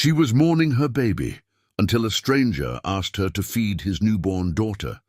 She was mourning her baby until a stranger asked her to feed his newborn daughter.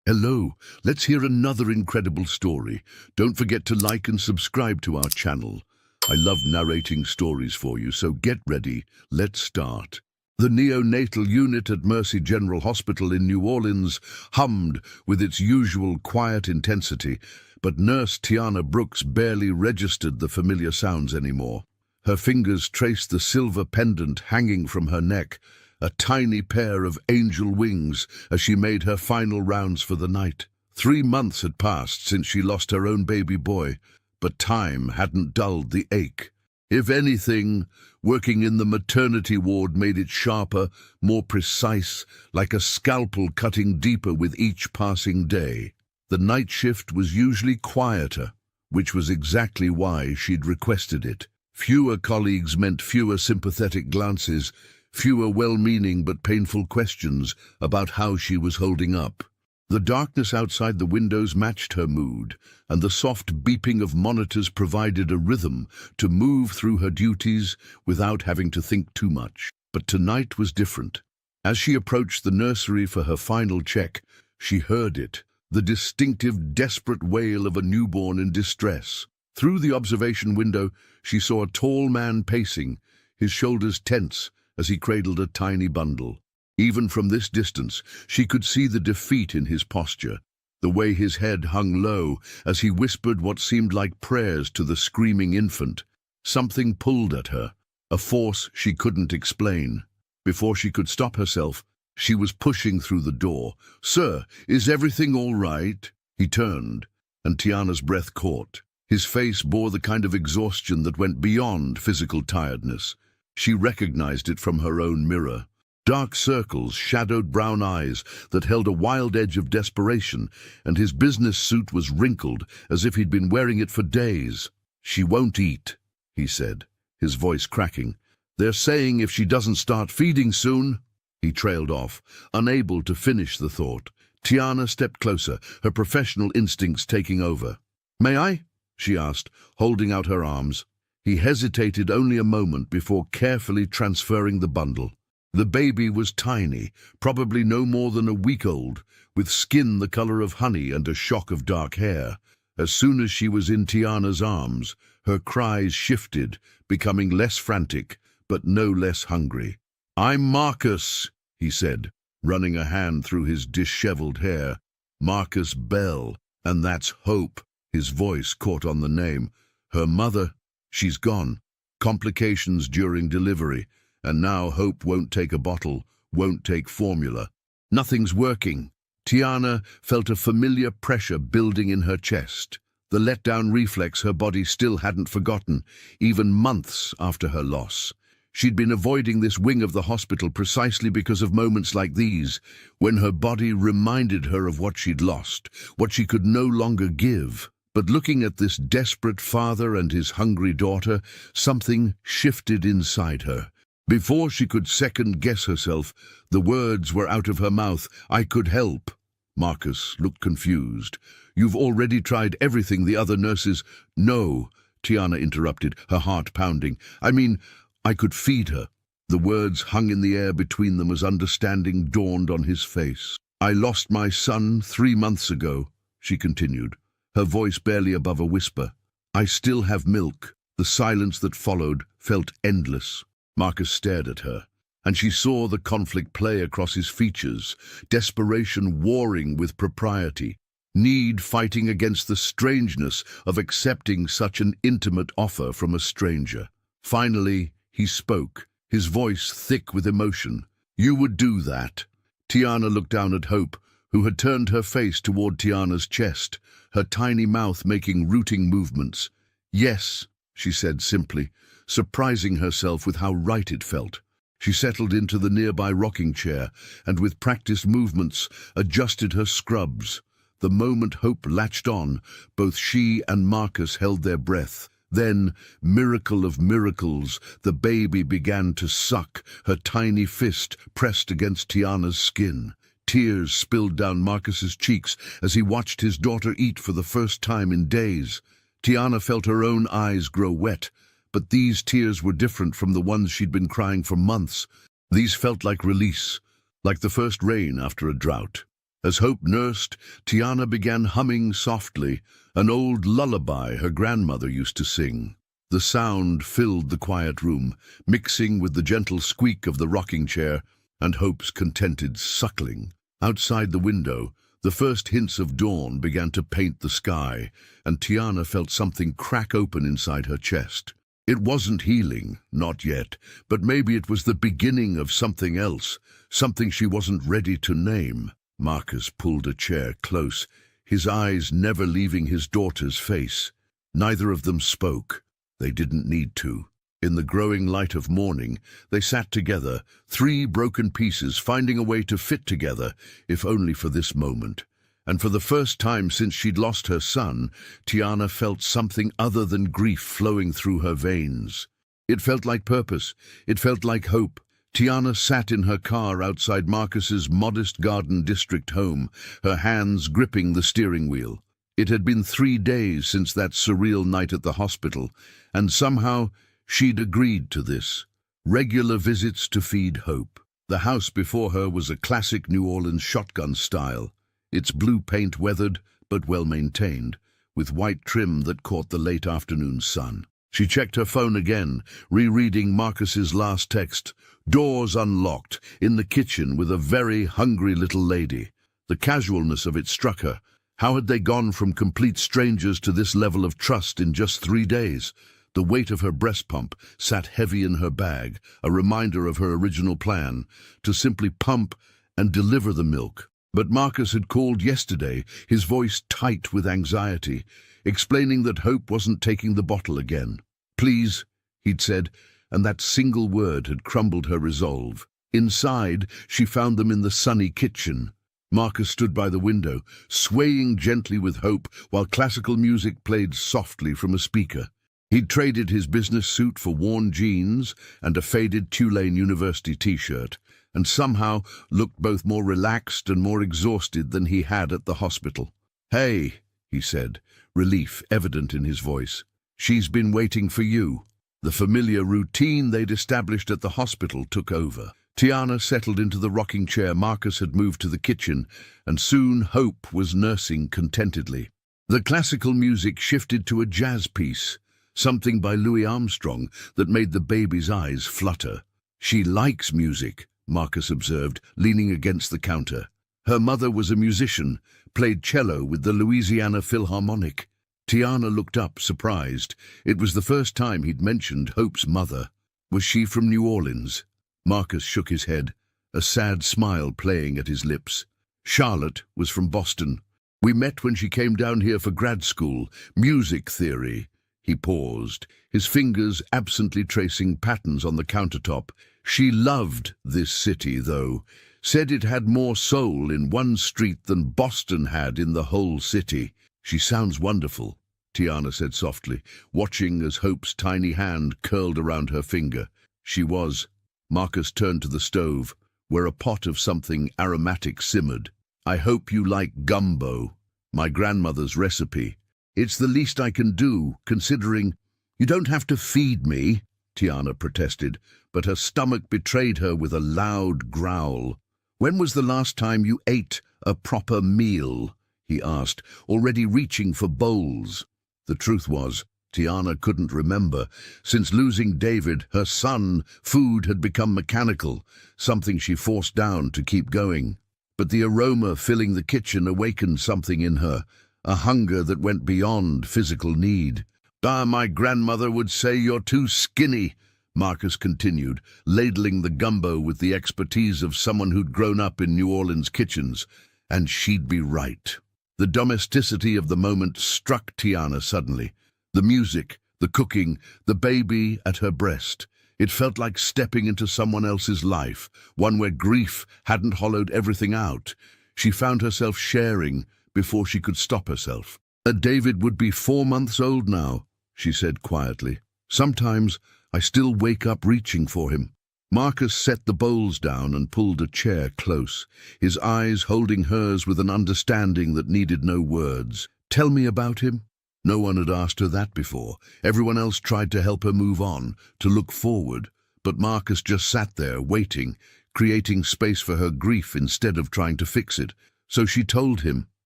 Hello, let's hear another incredible story. Don't forget to like and subscribe to our channel. I love narrating stories for you, so get ready. Let's start. The neonatal unit at Mercy General Hospital in New Orleans hummed with its usual quiet intensity, but Nurse Tiana Brooks barely registered the familiar sounds anymore. Her fingers traced the silver pendant hanging from her neck, a tiny pair of angel wings, as she made her final rounds for the night. 3 months had passed since she lost her own baby boy, but time hadn't dulled the ache. If anything, working in the maternity ward made it sharper, more precise, like a scalpel cutting deeper with each passing day. The night shift was usually quieter, which was exactly why she'd requested it. Fewer colleagues meant fewer sympathetic glances, fewer well-meaning but painful questions about how she was holding up. The darkness outside the windows matched her mood, and the soft beeping of monitors provided a rhythm to move through her duties without having to think too much. But tonight was different. As she approached the nursery for her final check, she heard it, the distinctive, desperate wail of a newborn in distress. Through the observation window, she saw a tall man pacing, his shoulders tense as he cradled a tiny bundle. Even from this distance, she could see the defeat in his posture, the way his head hung low as he whispered what seemed like prayers to the screaming infant. Something pulled at her, a force she couldn't explain. Before she could stop herself, she was pushing through the door. "Sir, is everything all right?" He turned, and Tiana's breath caught. His face bore the kind of exhaustion that went beyond physical tiredness. She recognized it from her own mirror. Dark circles, shadowed brown eyes that held a wild edge of desperation, and his business suit was wrinkled as if he'd been wearing it for days. "She won't eat," he said, his voice cracking. "They're saying if she doesn't start feeding soon—" He trailed off, unable to finish the thought. Tiana stepped closer, her professional instincts taking over. "May I?" she asked, holding out her arms. He hesitated only a moment before carefully transferring the bundle. The baby was tiny, probably no more than a week old, with skin the color of honey and a shock of dark hair. As soon as she was in Tiana's arms, her cries shifted, becoming less frantic, but no less hungry. "I'm Marcus," he said, running a hand through his disheveled hair. "Marcus Bell, and that's Hope." His voice caught on the name. "Her mother, she's gone. Complications during delivery. And now Hope won't take a bottle, won't take formula. Nothing's working." Tiana felt a familiar pressure building in her chest, the letdown reflex her body still hadn't forgotten, even months after her loss. She'd been avoiding this wing of the hospital precisely because of moments like these, when her body reminded her of what she'd lost, what she could no longer give. But looking at this desperate father and his hungry daughter, something shifted inside her. Before she could second-guess herself, the words were out of her mouth. "I could help." Marcus looked confused. "You've already tried everything the other nurses—" "No," Tiana interrupted, her heart pounding. "I mean, I could feed her." The words hung in the air between them as understanding dawned on his face. "I lost my son 3 months ago," she continued, her voice barely above a whisper. "I still have milk." The silence that followed felt endless. Marcus stared at her, and she saw the conflict play across his features, desperation warring with propriety, need fighting against the strangeness of accepting such an intimate offer from a stranger. Finally, he spoke, his voice thick with emotion. "You would do that?" Tiana looked down at Hope, who had turned her face toward Tiana's chest, her tiny mouth making rooting movements. "Yes," she said simply, surprising herself with how right it felt. She settled into the nearby rocking chair and with practiced movements adjusted her scrubs. The moment Hope latched on, both she and Marcus held their breath. Then, miracle of miracles, the baby began to suck, her tiny fist pressed against Tiana's skin. Tears spilled down Marcus's cheeks as he watched his daughter eat for the first time in days. Tiana felt her own eyes grow wet, but these tears were different from the ones she'd been crying for months. These felt like release, like the first rain after a drought. As Hope nursed, Tiana began humming softly, an old lullaby her grandmother used to sing. The sound filled the quiet room, mixing with the gentle squeak of the rocking chair and Hope's contented suckling. Outside the window, the first hints of dawn began to paint the sky, and Tiana felt something crack open inside her chest. It wasn't healing, not yet, but maybe it was the beginning of something else, something she wasn't ready to name. Marcus pulled a chair close, his eyes never leaving his daughter's face. Neither of them spoke. They didn't need to. In the growing light of morning, they sat together, three broken pieces finding a way to fit together, if only for this moment. And for the first time since she'd lost her son, Tiana felt something other than grief flowing through her veins. It felt like purpose. It felt like hope. Tiana sat in her car outside Marcus's modest garden district home, her hands gripping the steering wheel. It had been 3 days since that surreal night at the hospital, and somehow she'd agreed to this. Regular visits to feed hope. The house before her was a classic New Orleans shotgun style, its blue paint weathered but well-maintained, with white trim that caught the late afternoon sun. She checked her phone again, rereading Marcus's last text. Doors unlocked, in the kitchen with a very hungry little lady. The casualness of it struck her. How had they gone from complete strangers to this level of trust in just 3 days? The weight of her breast pump sat heavy in her bag, a reminder of her original plan, to simply pump and deliver the milk. But Marcus had called yesterday, his voice tight with anxiety, explaining that Hope wasn't taking the bottle again. Please, he'd said, and that single word had crumbled her resolve. Inside, she found them in the sunny kitchen. Marcus stood by the window, swaying gently with Hope while classical music played softly from a speaker. He'd traded his business suit for worn jeans and a faded Tulane University t-shirt, and somehow looked both more relaxed and more exhausted than he had at the hospital. "Hey," he said, relief evident in his voice. "She's been waiting for you." The familiar routine they'd established at the hospital took over. Tiana settled into the rocking chair Marcus had moved to the kitchen, and soon Hope was nursing contentedly. The classical music shifted to a jazz piece, something by Louis Armstrong that made the baby's eyes flutter. "She likes music," Marcus observed, leaning against the counter. Her mother was a musician, played cello with the Louisiana Philharmonic. Tiana looked up, surprised. It was the first time he'd mentioned Hope's mother. Was she from New Orleans? Marcus shook his head, a sad smile playing at his lips. Charlotte was from Boston. We met when she came down here for grad school, music theory. He paused, his fingers absently tracing patterns on the countertop. She loved this city, though, said it had more soul in one street than Boston had in the whole city. "She sounds wonderful," Tiana said softly, watching as Hope's tiny hand curled around her finger. She was. Marcus turned to the stove, where a pot of something aromatic simmered. "I hope you like gumbo, my grandmother's recipe. It's the least I can do, considering—" "You don't have to feed me," Tiana protested, but her stomach betrayed her with a loud growl. "When was the last time you ate a proper meal?" he asked, already reaching for bowls. The truth was, Tiana couldn't remember. Since losing David, her son, food had become mechanical, something she forced down to keep going. But the aroma filling the kitchen awakened something in her, a hunger that went beyond physical need. My grandmother would say you're too skinny," Marcus continued, ladling the gumbo with the expertise of someone who'd grown up in New Orleans kitchens. And she'd be right. The domesticity of the moment struck Tiana suddenly. The music, the cooking, the baby at her breast. It felt like stepping into someone else's life, one where grief hadn't hollowed everything out. She found herself sharing before she could stop herself. "David would be 4 months old now," she said quietly. "Sometimes I still wake up reaching for him." Marcus set the bowls down and pulled a chair close, his eyes holding hers with an understanding that needed no words. "Tell me about him." No one had asked her that before. Everyone else tried to help her move on, to look forward, but Marcus just sat there, waiting, creating space for her grief instead of trying to fix it. So she told him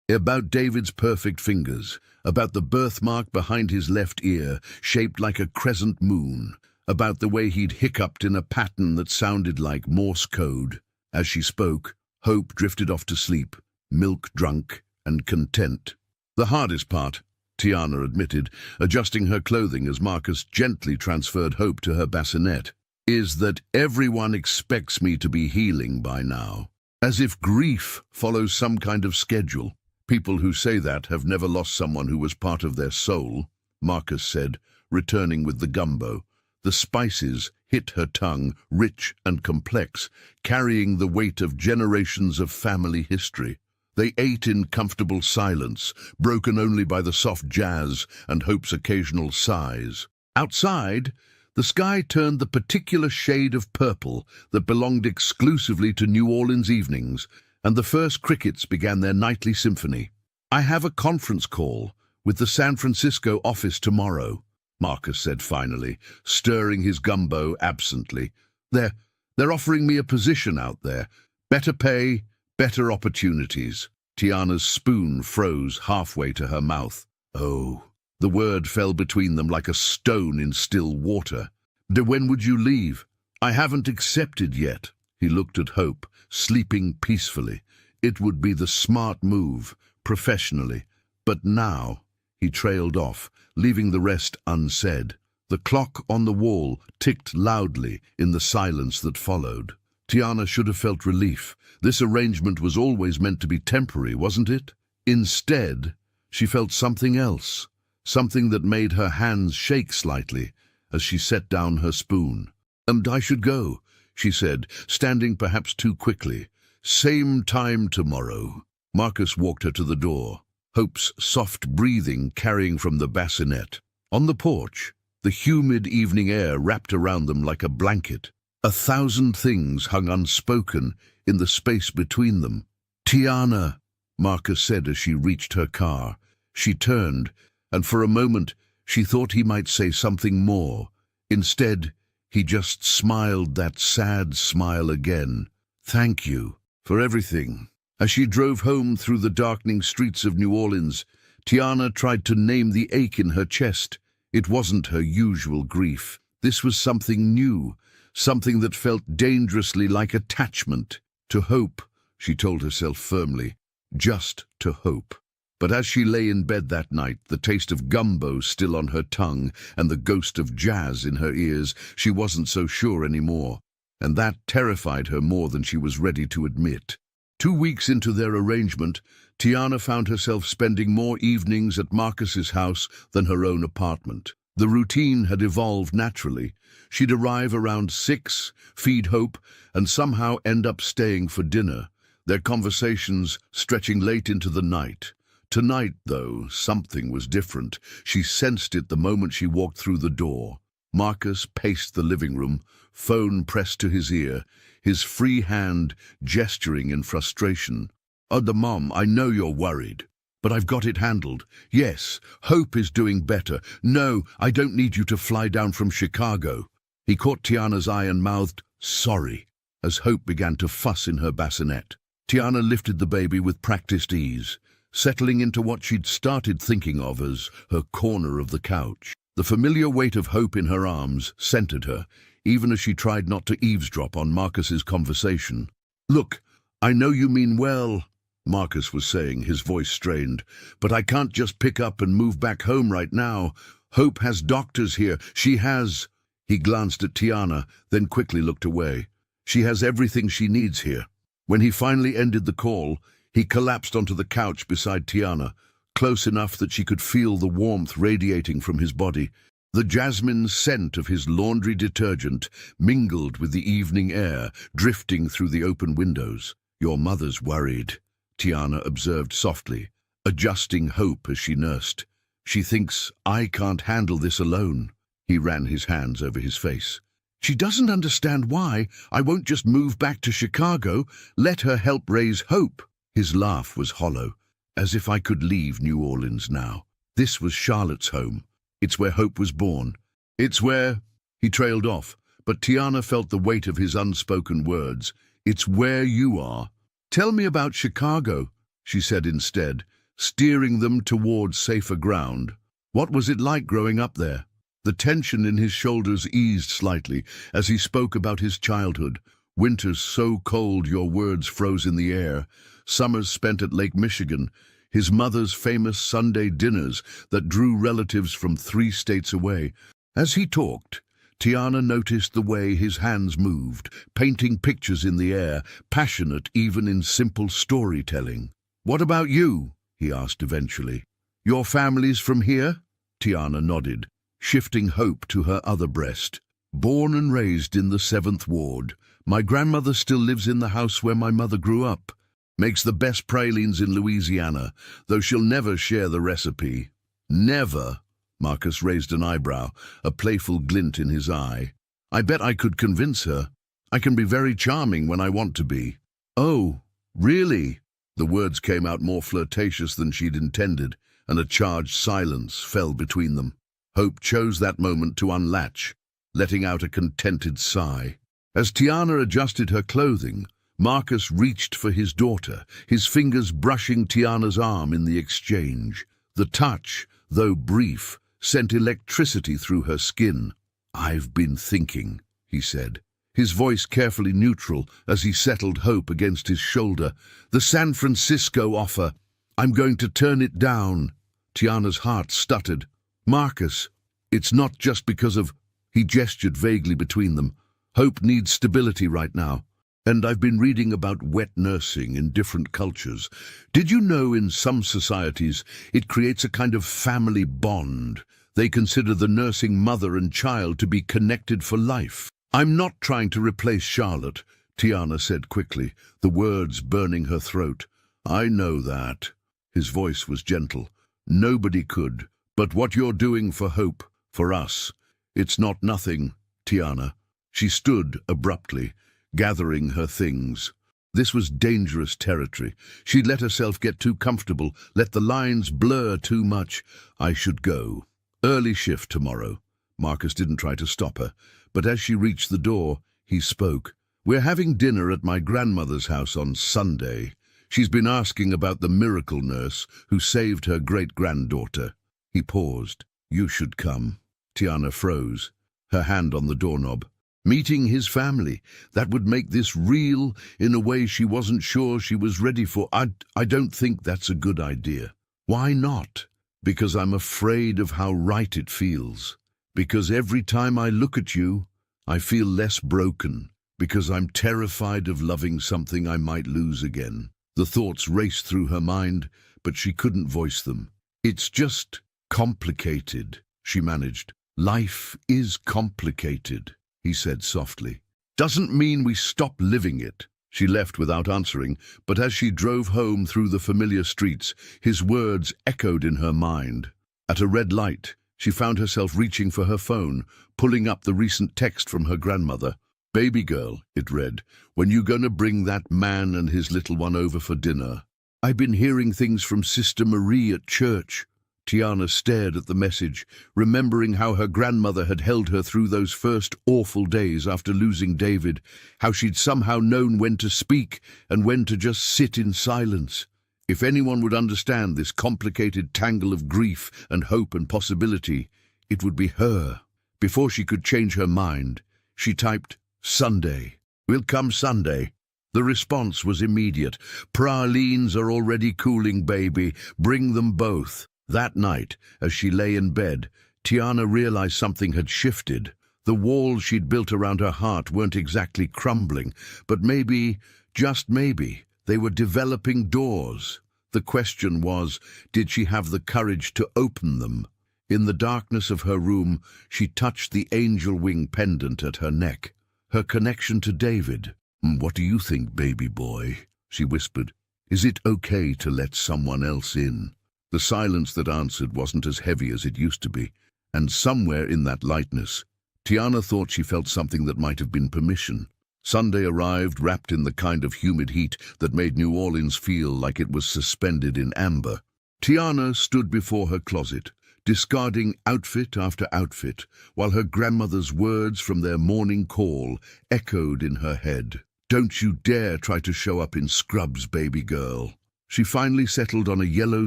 about David's perfect fingers, about the birthmark behind his left ear, shaped like a crescent moon, about the way he'd hiccuped in a pattern that sounded like Morse code. As she spoke, Hope drifted off to sleep, milk-drunk and content. The hardest part, Tiana admitted, adjusting her clothing as Marcus gently transferred Hope to her bassinet, is that everyone expects me to be healing by now. As if grief follows some kind of schedule. People who say that have never lost someone who was part of their soul, Marcus said, returning with the gumbo. The spices hit her tongue, rich and complex, carrying the weight of generations of family history. They ate in comfortable silence, broken only by the soft jazz and Hope's occasional sighs. Outside, the sky turned the particular shade of purple that belonged exclusively to New Orleans evenings, and the first crickets began their nightly symphony. "I have a conference call with the San Francisco office tomorrow," Marcus said finally, stirring his gumbo absently. They're offering me a position out there. Better pay, better opportunities." Tiana's spoon froze halfway to her mouth. Oh, the word fell between them like a stone in still water. "When would you leave?" "I haven't accepted yet." He looked at Hope, sleeping peacefully. It would be the smart move, professionally. But now, he trailed off, leaving the rest unsaid. The clock on the wall ticked loudly in the silence that followed. Tiana should have felt relief. This arrangement was always meant to be temporary, wasn't it? Instead, she felt something else, something that made her hands shake slightly as she set down her spoon. "And I should go," she said, standing perhaps too quickly. "Same time tomorrow." Marcus walked her to the door, Hope's soft breathing carrying from the bassinet. On the porch, the humid evening air wrapped around them like a blanket. 1,000 things hung unspoken in the space between them. "Tiana," Marcus said as she reached her car. She turned, and for a moment she thought he might say something more. Instead, he just smiled that sad smile again. "Thank you for everything." As she drove home through the darkening streets of New Orleans, Tiana tried to name the ache in her chest. It wasn't her usual grief. This was something new, something that felt dangerously like attachment. To Hope, she told herself firmly, just to Hope. But as she lay in bed that night, the taste of gumbo still on her tongue and the ghost of jazz in her ears, she wasn't so sure anymore. And that terrified her more than she was ready to admit. 2 weeks into their arrangement, Tiana found herself spending more evenings at Marcus's house than her own apartment. The routine had evolved naturally. She'd arrive around 6, feed Hope, and somehow end up staying for dinner, their conversations stretching late into the night. Tonight, though, something was different. She sensed it the moment she walked through the door. Marcus paced the living room, phone pressed to his ear, his free hand gesturing in frustration. Mom, I know you're worried, but I've got it handled. Yes, Hope is doing better. No, I don't need you to fly down from Chicago." He caught Tiana's eye and mouthed, "Sorry," as Hope began to fuss in her bassinet. Tiana lifted the baby with practiced ease, settling into what she'd started thinking of as her corner of the couch. The familiar weight of Hope in her arms centered her, even as she tried not to eavesdrop on Marcus's conversation. "Look, I know you mean well," Marcus was saying, his voice strained, "but I can't just pick up and move back home right now. Hope has doctors here. She has—" He glanced at Tiana, then quickly looked away. "She has everything she needs here." When he finally ended the call, he collapsed onto the couch beside Tiana, close enough that she could feel the warmth radiating from his body. The jasmine scent of his laundry detergent mingled with the evening air, drifting through the open windows. "Your mother's worried," Tiana observed softly, adjusting Hope as she nursed. "She thinks I can't handle this alone." He ran his hands over his face. "She doesn't understand why I won't just move back to Chicago, let her help raise Hope." His laugh was hollow, as if I could leave New Orleans now. This was Charlotte's home. It's where hope was born. It's where... He trailed off, but Tiana felt the weight of his unspoken words. It's where you are. Tell me about Chicago, she said instead, steering them towards safer ground. What was it like growing up there? The tension in his shoulders eased slightly as he spoke about his childhood. Winters so cold your words froze in the air. Summers spent at Lake Michigan. His mother's famous Sunday dinners that drew relatives from 3 states away. As he talked, Tiana noticed the way his hands moved, painting pictures in the air, passionate even in simple storytelling. What about you? He asked eventually. Your family's from here? Tiana nodded, shifting hope to her other breast. Born and raised in the 7th Ward. My grandmother still lives in the house where my mother grew up. Makes the best pralines in Louisiana, though she'll never share the recipe. Never? Marcus raised an eyebrow, a playful glint in his eye. I bet I could convince her. I can be very charming when I want to be. Oh, really? The words came out more flirtatious than she'd intended, and a charged silence fell between them. Hope chose that moment to unlatch, letting out a contented sigh. As Tiana adjusted her clothing, Marcus reached for his daughter, his fingers brushing Tiana's arm in the exchange. The touch, though brief, sent electricity through her skin. I've been thinking, he said, his voice carefully neutral as he settled Hope against his shoulder. The San Francisco offer. I'm going to turn it down. Tiana's heart stuttered. Marcus, it's not just because of... He gestured vaguely between them. Hope needs stability right now. And I've been reading about wet nursing in different cultures. Did you know in some societies it creates a kind of family bond? They consider the nursing mother and child to be connected for life. I'm not trying to replace Charlotte, Tiana said quickly, the words burning her throat. I know that. His voice was gentle. Nobody could. But what you're doing for Hope, for us, it's not nothing, Tiana. She stood abruptly, gathering her things. This was dangerous territory. She'd let herself get too comfortable, let the lines blur too much. I should go. Early shift tomorrow. Marcus didn't try to stop her, but as she reached the door, he spoke. We're having dinner at my grandmother's house on Sunday. She's been asking about the miracle nurse who saved her great-granddaughter. He paused. You should come. Tiana froze, her hand on the doorknob. Meeting his family, that would make this real in a way she wasn't sure she was ready for. I don't think that's a good idea. Why not? Because I'm afraid of how right it feels. Because every time I look at you, I feel less broken. Because I'm terrified of loving something I might lose again. The thoughts raced through her mind, but she couldn't voice them. It's just complicated, she managed. Life is complicated, he said softly. Doesn't mean we stop living it. She left without answering, but as she drove home through the familiar streets, his words echoed in her mind. At a red light, she found herself reaching for her phone, pulling up the recent text from her grandmother. Baby girl, it read, when you gonna bring that man and his little one over for dinner? I've been hearing things from Sister Marie at church. Tiana stared at the message, remembering how her grandmother had held her through those first awful days after losing David, how she'd somehow known when to speak and when to just sit in silence. If anyone would understand this complicated tangle of grief and hope and possibility, it would be her. Before she could change her mind, she typed, Sunday. We'll come Sunday. The response was immediate. Pralines are already cooling, baby. Bring them both. That night, as she lay in bed, Tiana realized something had shifted. The walls she'd built around her heart weren't exactly crumbling, but maybe, just maybe, they were developing doors. The question was, did she have the courage to open them? In the darkness of her room, she touched the angel wing pendant at her neck. Her connection to David. What do you think, baby boy? She whispered. Is it okay to let someone else in? The silence that answered wasn't as heavy as it used to be, and somewhere in that lightness, Tiana thought she felt something that might have been permission. Sunday arrived, wrapped in the kind of humid heat that made New Orleans feel like it was suspended in amber. Tiana stood before her closet, discarding outfit after outfit, while her grandmother's words from their morning call echoed in her head. "Don't you dare try to show up in scrubs, baby girl." She finally settled on a yellow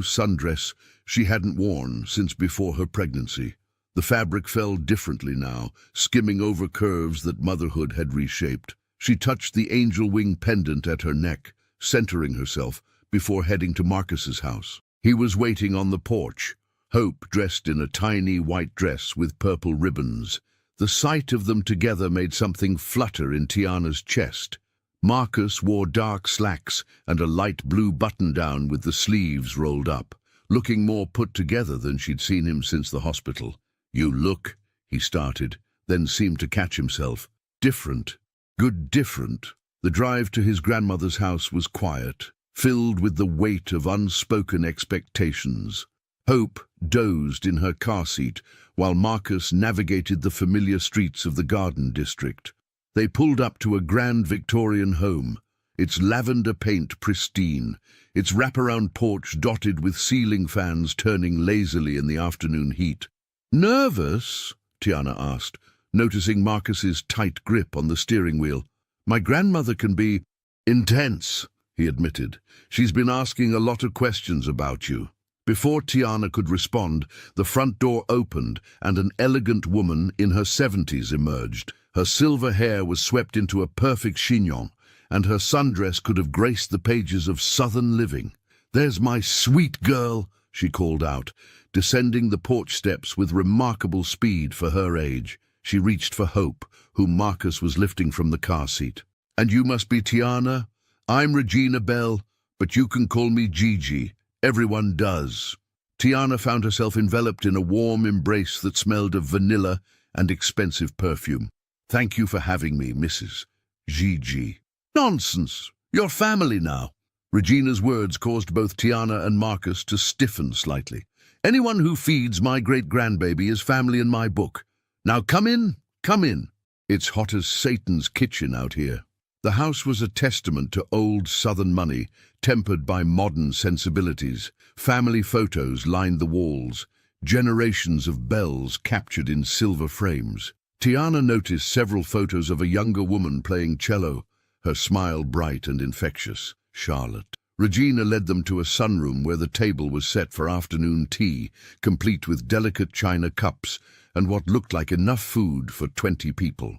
sundress she hadn't worn since before her pregnancy. The fabric fell differently now, skimming over curves that motherhood had reshaped. She touched the angel wing pendant at her neck, centering herself, before heading to Marcus's house. He was waiting on the porch, Hope dressed in a tiny white dress with purple ribbons. The sight of them together made something flutter in Tiana's chest. Marcus wore dark slacks and a light blue button-down with the sleeves rolled up, looking more put together than she'd seen him since the hospital. "You look," he started, then seemed to catch himself. "Different. Good different." The drive to his grandmother's house was quiet, filled with the weight of unspoken expectations. Hope dozed in her car seat while Marcus navigated the familiar streets of the Garden District. They pulled up to a grand Victorian home, its lavender paint pristine, its wraparound porch dotted with ceiling fans turning lazily in the afternoon heat. "Nervous?" Tiana asked, noticing Marcus's tight grip on the steering wheel. "My grandmother can be intense," he admitted. "She's been asking a lot of questions about you." Before Tiana could respond, the front door opened and an elegant woman in her 70s emerged. Her silver hair was swept into a perfect chignon, and her sundress could have graced the pages of Southern living. "There's my sweet girl," she called out, descending the porch steps with remarkable speed for her age. She reached for Hope, whom Marcus was lifting from the car seat. "And you must be Tiana? I'm Regina Bell, but you can call me Gigi. Everyone does." Tiana found herself enveloped in a warm embrace that smelled of vanilla and expensive perfume. "Thank you for having me, Mrs. Gigi." "Nonsense! You're family now." Regina's words caused both Tiana and Marcus to stiffen slightly. "Anyone who feeds my great-grandbaby is family in my book. Now come in, come in." It's hot as Satan's kitchen out here. The house was a testament to old Southern money, tempered by modern sensibilities. Family photos lined the walls, generations of bells captured in silver frames. Tiana noticed several photos of a younger woman playing cello, her smile bright and infectious. Charlotte. Regina led them to a sunroom where the table was set for afternoon tea, complete with delicate china cups and what looked like enough food for 20 people.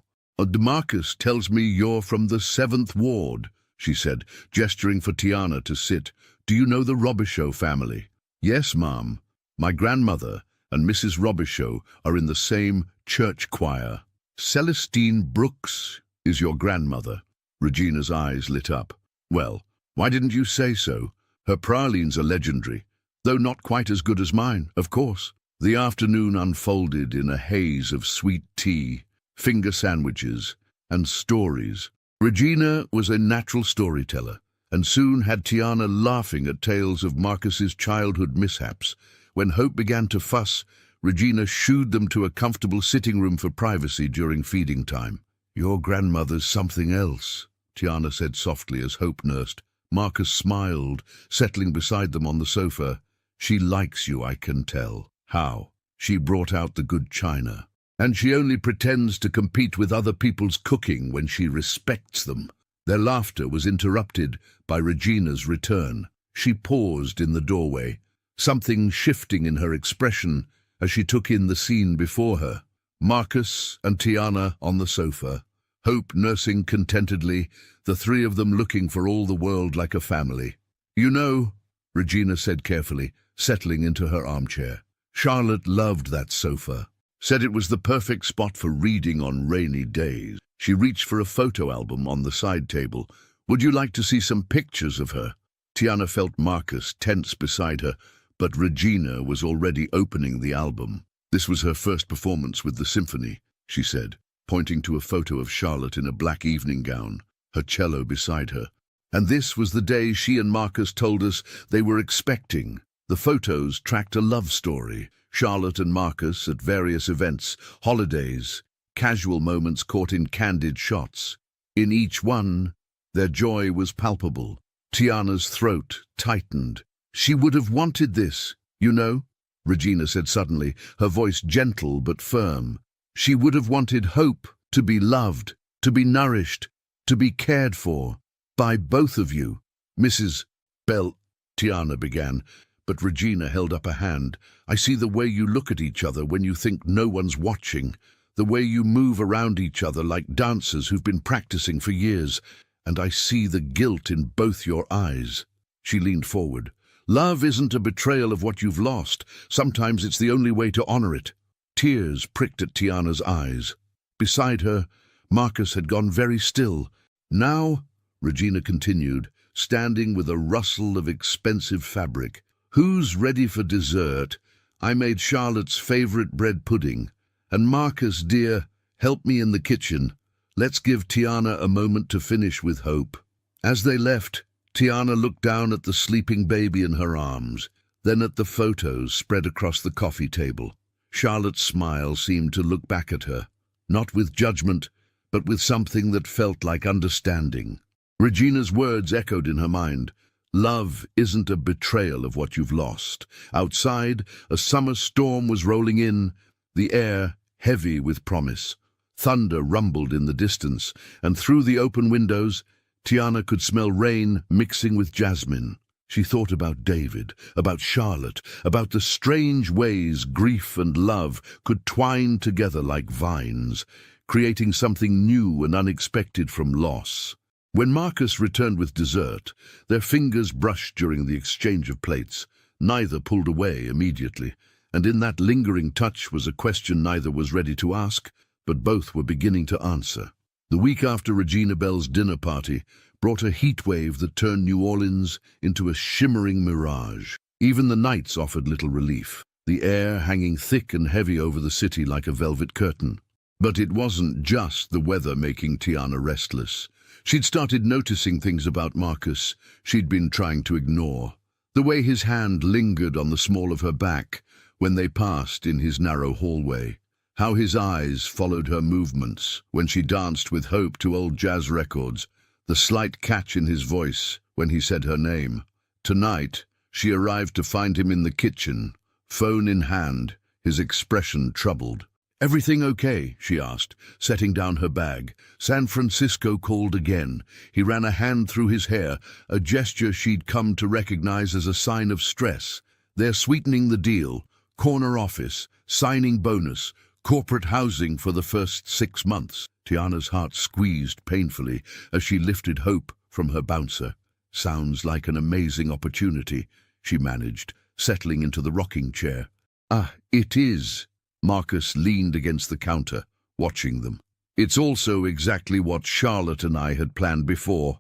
"Marcus tells me you're from the 7th Ward," she said, gesturing for Tiana to sit. "Do you know the Robichaud family?" "Yes, ma'am. My grandmother and Mrs. Robichaud are in the same church choir." "Celestine Brooks is your grandmother?" Regina's eyes lit up. "Well, why didn't you say so? Her pralines are legendary, though not quite as good as mine, of course." The afternoon unfolded in a haze of sweet tea, finger sandwiches, and stories. Regina was a natural storyteller, and soon had Tiana laughing at tales of Marcus's childhood mishaps. When Hope began to fuss, Regina shooed them to a comfortable sitting room for privacy during feeding time. "Your grandmother's something else," Tiana said softly as Hope nursed. Marcus smiled, settling beside them on the sofa. "She likes you, I can tell." "How?" "She brought out the good china. And she only pretends to compete with other people's cooking when she respects them." Their laughter was interrupted by Regina's return. She paused in the doorway, something shifting in her expression as she took in the scene before her. Marcus and Tiana on the sofa, Hope nursing contentedly, the three of them looking for all the world like a family. "You know," Regina said carefully, settling into her armchair, "Charlotte loved that sofa. Said it was the perfect spot for reading on rainy days." She reached for a photo album on the side table. "Would you like to see some pictures of her?" Tiana felt Marcus tense beside her, but Regina was already opening the album. "This was her first performance with the symphony," she said, pointing to a photo of Charlotte in a black evening gown, her cello beside her. "And this was the day she and Marcus told us they were expecting." The photos tracked a love story. Charlotte and Marcus at various events, holidays, casual moments caught in candid shots. In each one, their joy was palpable. Tiana's throat tightened, She would have wanted this, you know, Regina said suddenly, her voice gentle but firm. She would have wanted Hope to be loved, to be nourished, to be cared for, by both of you. Mrs. Bell, Tiana began, but Regina held up a hand. I see the way you look at each other when you think no one's watching, the way you move around each other like dancers who've been practicing for years, and I see the guilt in both your eyes. She leaned forward. Love isn't a betrayal of what you've lost. Sometimes it's the only way to honor it. Tears pricked at Tiana's eyes. Beside her, Marcus had gone very still. Now, Regina continued, standing with a rustle of expensive fabric. Who's ready for dessert? I made Charlotte's favorite bread pudding. And Marcus, dear, help me in the kitchen. Let's give Tiana a moment to finish with Hope. As they left, Tiana looked down at the sleeping baby in her arms, then at the photos spread across the coffee table. Charlotte's smile seemed to look back at her, not with judgment, but with something that felt like understanding. Regina's words echoed in her mind. Love isn't a betrayal of what you've lost. Outside, a summer storm was rolling in, the air heavy with promise. Thunder rumbled in the distance, and through the open windows, Tiana could smell rain mixing with jasmine. She thought about David, about Charlotte, about the strange ways grief and love could twine together like vines, creating something new and unexpected from loss. When Marcus returned with dessert, their fingers brushed during the exchange of plates. Neither pulled away immediately, and in that lingering touch was a question neither was ready to ask, but both were beginning to answer. The week after Regina Bell's dinner party brought a heat wave that turned New Orleans into a shimmering mirage. Even the nights offered little relief, the air hanging thick and heavy over the city like a velvet curtain. But it wasn't just the weather making Tiana restless. She'd started noticing things about Marcus she'd been trying to ignore. The way his hand lingered on the small of her back when they passed in his narrow hallway. How his eyes followed her movements when she danced with Hope to old jazz records. The slight catch in his voice when he said her name. Tonight, she arrived to find him in the kitchen, phone in hand, his expression troubled. Everything okay? She asked, setting down her bag. San Francisco called again. He ran a hand through his hair, a gesture she'd come to recognize as a sign of stress. They're sweetening the deal. Corner office, signing bonus, corporate housing for the first 6 months. Tiana's heart squeezed painfully as she lifted Hope from her bouncer. Sounds like an amazing opportunity, she managed, settling into the rocking chair. Ah, it is. Marcus leaned against the counter, watching them. It's also exactly what Charlotte and I had planned before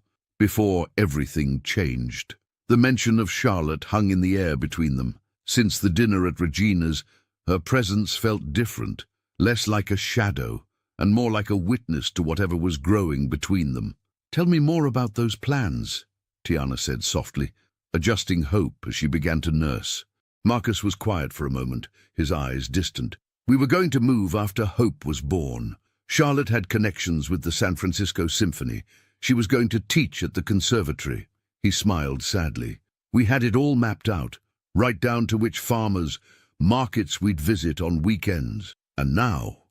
everything changed. The mention of Charlotte hung in the air between them. Since the dinner at Regina's, her presence felt different, less like a shadow, and more like a witness to whatever was growing between them. Tell me more about those plans, Tiana said softly, adjusting Hope as she began to nurse. Marcus was quiet for a moment, his eyes distant. We were going to move after Hope was born. Charlotte had connections with the San Francisco Symphony. She was going to teach at the conservatory. He smiled sadly. We had it all mapped out, right down to which farmers, markets we'd visit on weekends. And now,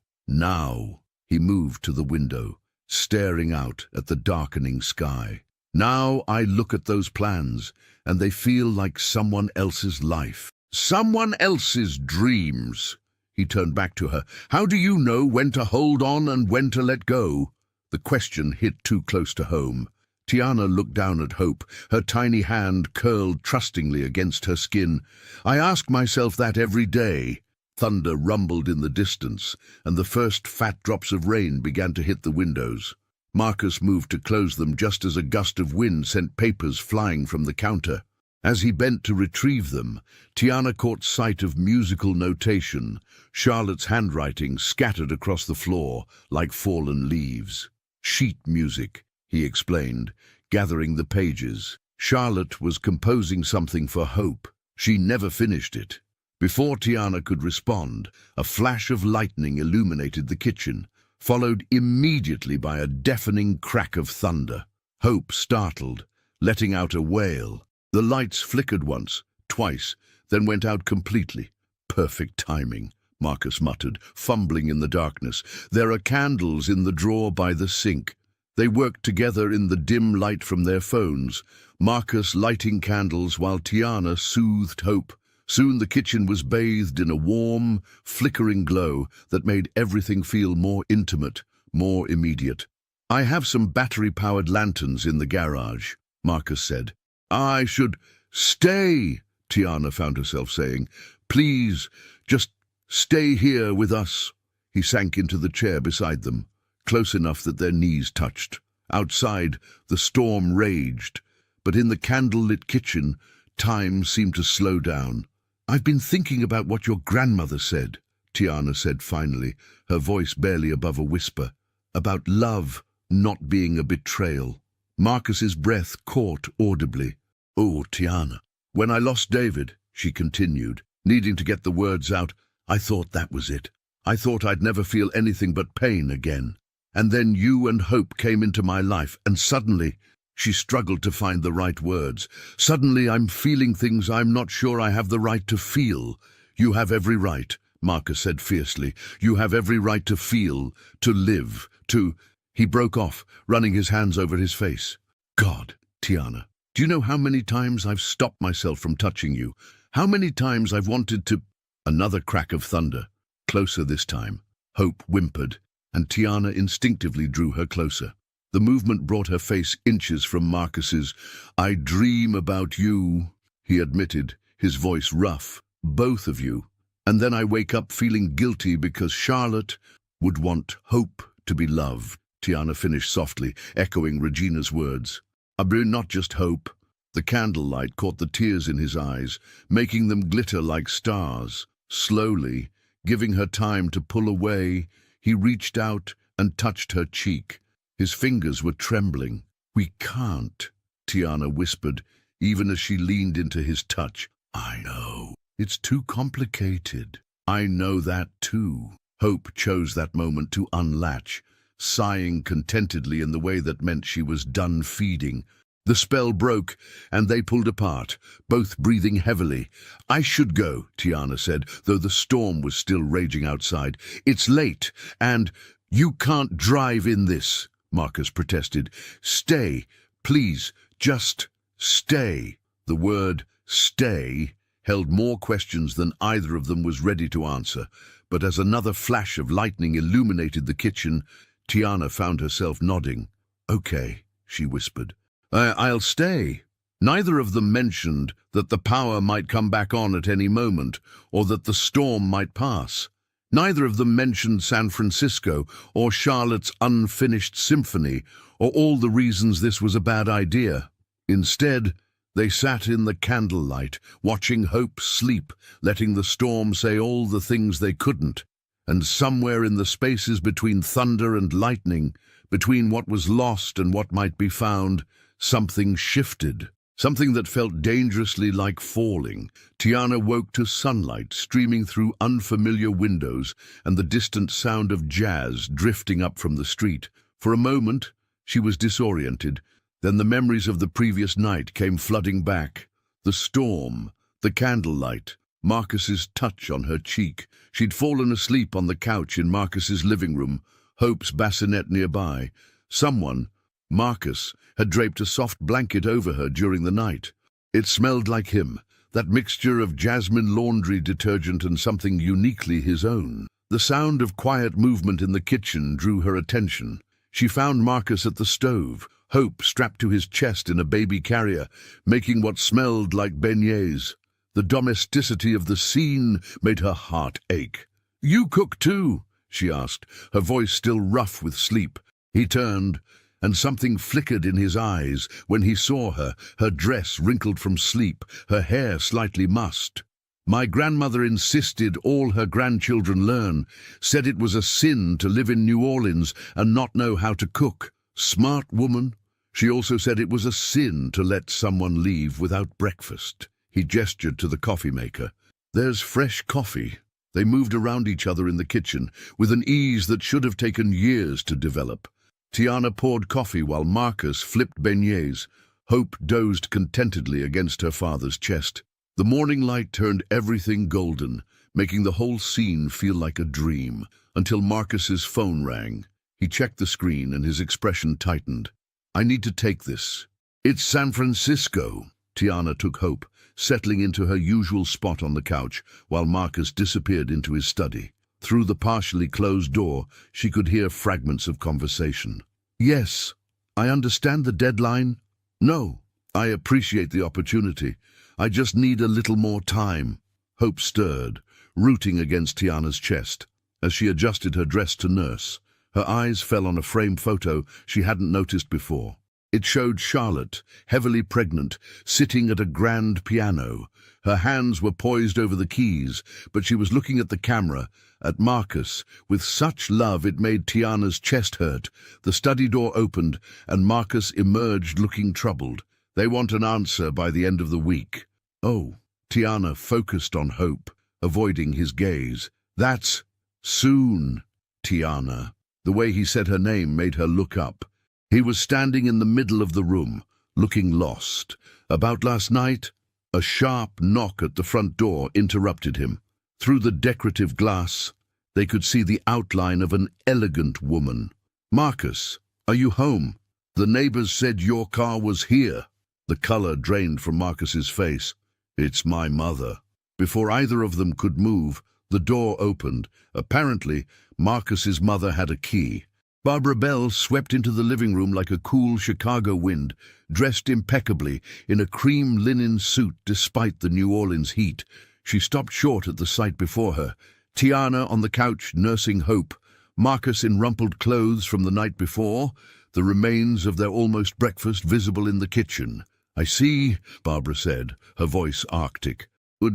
he moved to the window, staring out at the darkening sky. Now I look at those plans, and they feel like someone else's life. Someone else's dreams. He turned back to her. How do you know when to hold on and when to let go? The question hit too close to home. Tiana looked down at Hope, her tiny hand curled trustingly against her skin. I ask myself that every day. Thunder rumbled in the distance, and the first fat drops of rain began to hit the windows. Marcus moved to close them just as a gust of wind sent papers flying from the counter. As he bent to retrieve them, Tiana caught sight of musical notation, Charlotte's handwriting scattered across the floor like fallen leaves. Sheet music, he explained, gathering the pages. Charlotte was composing something for Hope. She never finished it. Before Tiana could respond, a flash of lightning illuminated the kitchen, followed immediately by a deafening crack of thunder. Hope startled, letting out a wail. The lights flickered once, twice, then went out completely. Perfect timing, Marcus muttered, fumbling in the darkness. There are candles in the drawer by the sink. They worked together in the dim light from their phones, Marcus lighting candles while Tiana soothed Hope. Soon the kitchen was bathed in a warm, flickering glow that made everything feel more intimate, more immediate. "I have some battery-powered lanterns in the garage," Marcus said. "I should stay," Tiana found herself saying. "Please, just stay here with us." He sank into the chair beside them, close enough that their knees touched. Outside, the storm raged, but in the candle-lit kitchen, time seemed to slow down. "I've been thinking about what your grandmother said," Tiana said finally, her voice barely above a whisper, "about love not being a betrayal." Marcus's breath caught audibly. "Oh, Tiana, when I lost David," she continued, needing to get the words out, "I thought that was it. I thought I'd never feel anything but pain again. And then you and Hope came into my life, and suddenly," she struggled to find the right words, "suddenly I'm feeling things I'm not sure I have the right to feel." "You have every right," Marcus said fiercely. "You have every right to feel, to live, to—" He broke off, running his hands over his face. "God, Tiana, do you know how many times I've stopped myself from touching you? How many times I've wanted to—" Another crack of thunder, closer this time. Hope whimpered, and Tiana instinctively drew her closer. The movement brought her face inches from Marcus's. "I dream about you," he admitted, his voice rough. "Both of you. And then I wake up feeling guilty because Charlotte would want Hope to be loved." Tiana finished softly, echoing Regina's words. "Abru, not just Hope." The candlelight caught the tears in his eyes, making them glitter like stars. Slowly, giving her time to pull away, he reached out and touched her cheek. His fingers were trembling. "We can't," Tiana whispered, even as she leaned into his touch. "I know. It's too complicated." "I know that too." Hope chose that moment to unlatch, sighing contentedly in the way that meant she was done feeding. The spell broke, and they pulled apart, both breathing heavily. "I should go," Tiana said, though the storm was still raging outside. "It's late, and—" "You can't drive in this," Marcus protested. "Stay, please, just stay." The word "stay" held more questions than either of them was ready to answer, but as another flash of lightning illuminated the kitchen, Tiana found herself nodding. "Okay," she whispered. I'll stay." Neither of them mentioned that the power might come back on at any moment, or that the storm might pass. Neither of them mentioned San Francisco, or Charlotte's unfinished symphony, or all the reasons this was a bad idea. Instead, they sat in the candlelight, watching Hope sleep, letting the storm say all the things they couldn't. And somewhere in the spaces between thunder and lightning, between what was lost and what might be found, something shifted, something that felt dangerously like falling. Tiana woke to sunlight streaming through unfamiliar windows and the distant sound of jazz drifting up from the street. For a moment, she was disoriented. Then the memories of the previous night came flooding back. The storm, the candlelight, Marcus's touch on her cheek. She'd fallen asleep on the couch in Marcus's living room, Hope's bassinet nearby. Someone, Marcus, had draped a soft blanket over her during the night. It smelled like him, that mixture of jasmine laundry detergent and something uniquely his own. The sound of quiet movement in the kitchen drew her attention. She found Marcus at the stove, Hope strapped to his chest in a baby carrier, making what smelled like beignets. The domesticity of the scene made her heart ache. "You cook too?" she asked, her voice still rough with sleep. He turned, and something flickered in his eyes when he saw her, her dress wrinkled from sleep, her hair slightly mussed. "My grandmother insisted all her grandchildren learn, said it was a sin to live in New Orleans and not know how to cook. Smart woman. She also said it was a sin to let someone leave without breakfast." He gestured to the coffee maker. "There's fresh coffee." They moved around each other in the kitchen, with an ease that should have taken years to develop. Tiana poured coffee while Marcus flipped beignets. Hope dozed contentedly against her father's chest. The morning light turned everything golden, making the whole scene feel like a dream, until Marcus's phone rang. He checked the screen and his expression tightened. "I need to take this." "It's San Francisco." Tiana took hope, settling into her usual spot on the couch, while Marcus disappeared into his study. Through the partially closed door, she could hear fragments of conversation. "Yes, I understand the deadline." "No, I appreciate the opportunity. I just need a little more time." Hope stirred, rooting against Tiana's chest. As she adjusted her dress to nurse, her eyes fell on a framed photo she hadn't noticed before. It showed Charlotte, heavily pregnant, sitting at a grand piano. Her hands were poised over the keys, but she was looking at the camera, at Marcus, with such love it made Tiana's chest hurt. The study door opened, and Marcus emerged looking troubled. "They want an answer by the end of the week." "Oh." Tiana focused on Hope, avoiding his gaze. "That's soon, Tiana." The way he said her name made her look up. He was standing in the middle of the room, looking lost. "About last night?" A sharp knock at the front door interrupted him. Through the decorative glass, they could see the outline of an elegant woman. "Marcus, are you home? The neighbors said your car was here." The color drained from Marcus's face. "It's my mother." Before either of them could move, the door opened. Apparently, Marcus's mother had a key. Barbara Bell swept into the living room like a cool Chicago wind, dressed impeccably in a cream linen suit despite the New Orleans heat. She stopped short at the sight before her. Tiana on the couch nursing Hope, Marcus in rumpled clothes from the night before, the remains of their almost breakfast visible in the kitchen. "I see," Barbara said, her voice arctic.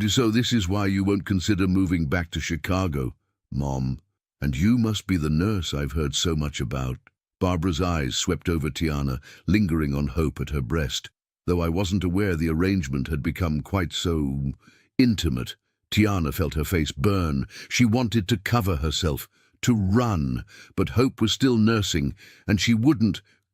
"So this is why you won't consider moving back to Chicago, Mom. And you must be the nurse I've heard so much about." Barbara's eyes swept over Tiana, lingering on Hope at her breast. Though I wasn't aware the arrangement had become quite so intimate, Tiana felt her face burn. She wanted to cover herself, to run, but Hope was still nursing, and she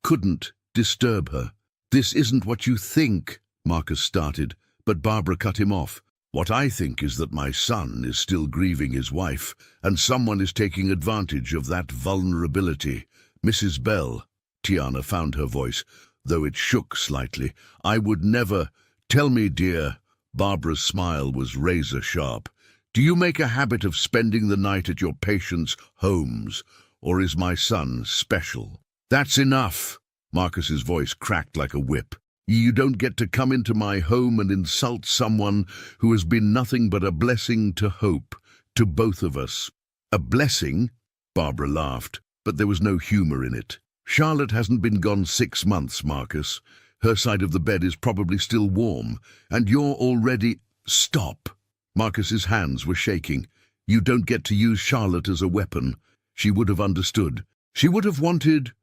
couldn't disturb her. "This isn't what you think," Marcus started, but Barbara cut him off. "What I think is that my son is still grieving his wife, and someone is taking advantage of that vulnerability. Mrs. Bell," Tiana found her voice, though it shook slightly, "I would never—" "Tell me, dear." Barbara's smile was razor-sharp. "Do you make a habit of spending the night at your patients' homes, or is my son special?" "That's enough." Marcus's voice cracked like a whip. "You don't get to come into my home and insult someone who has been nothing but a blessing to Hope, to both of us." "A blessing?" Barbara laughed, but there was no humor in it. "Charlotte hasn't been gone 6 months, Marcus. Her side of the bed is probably still warm, and you're already—" "Stop!" Marcus's hands were shaking. "You don't get to use Charlotte as a weapon." She would have understood. She would have wanted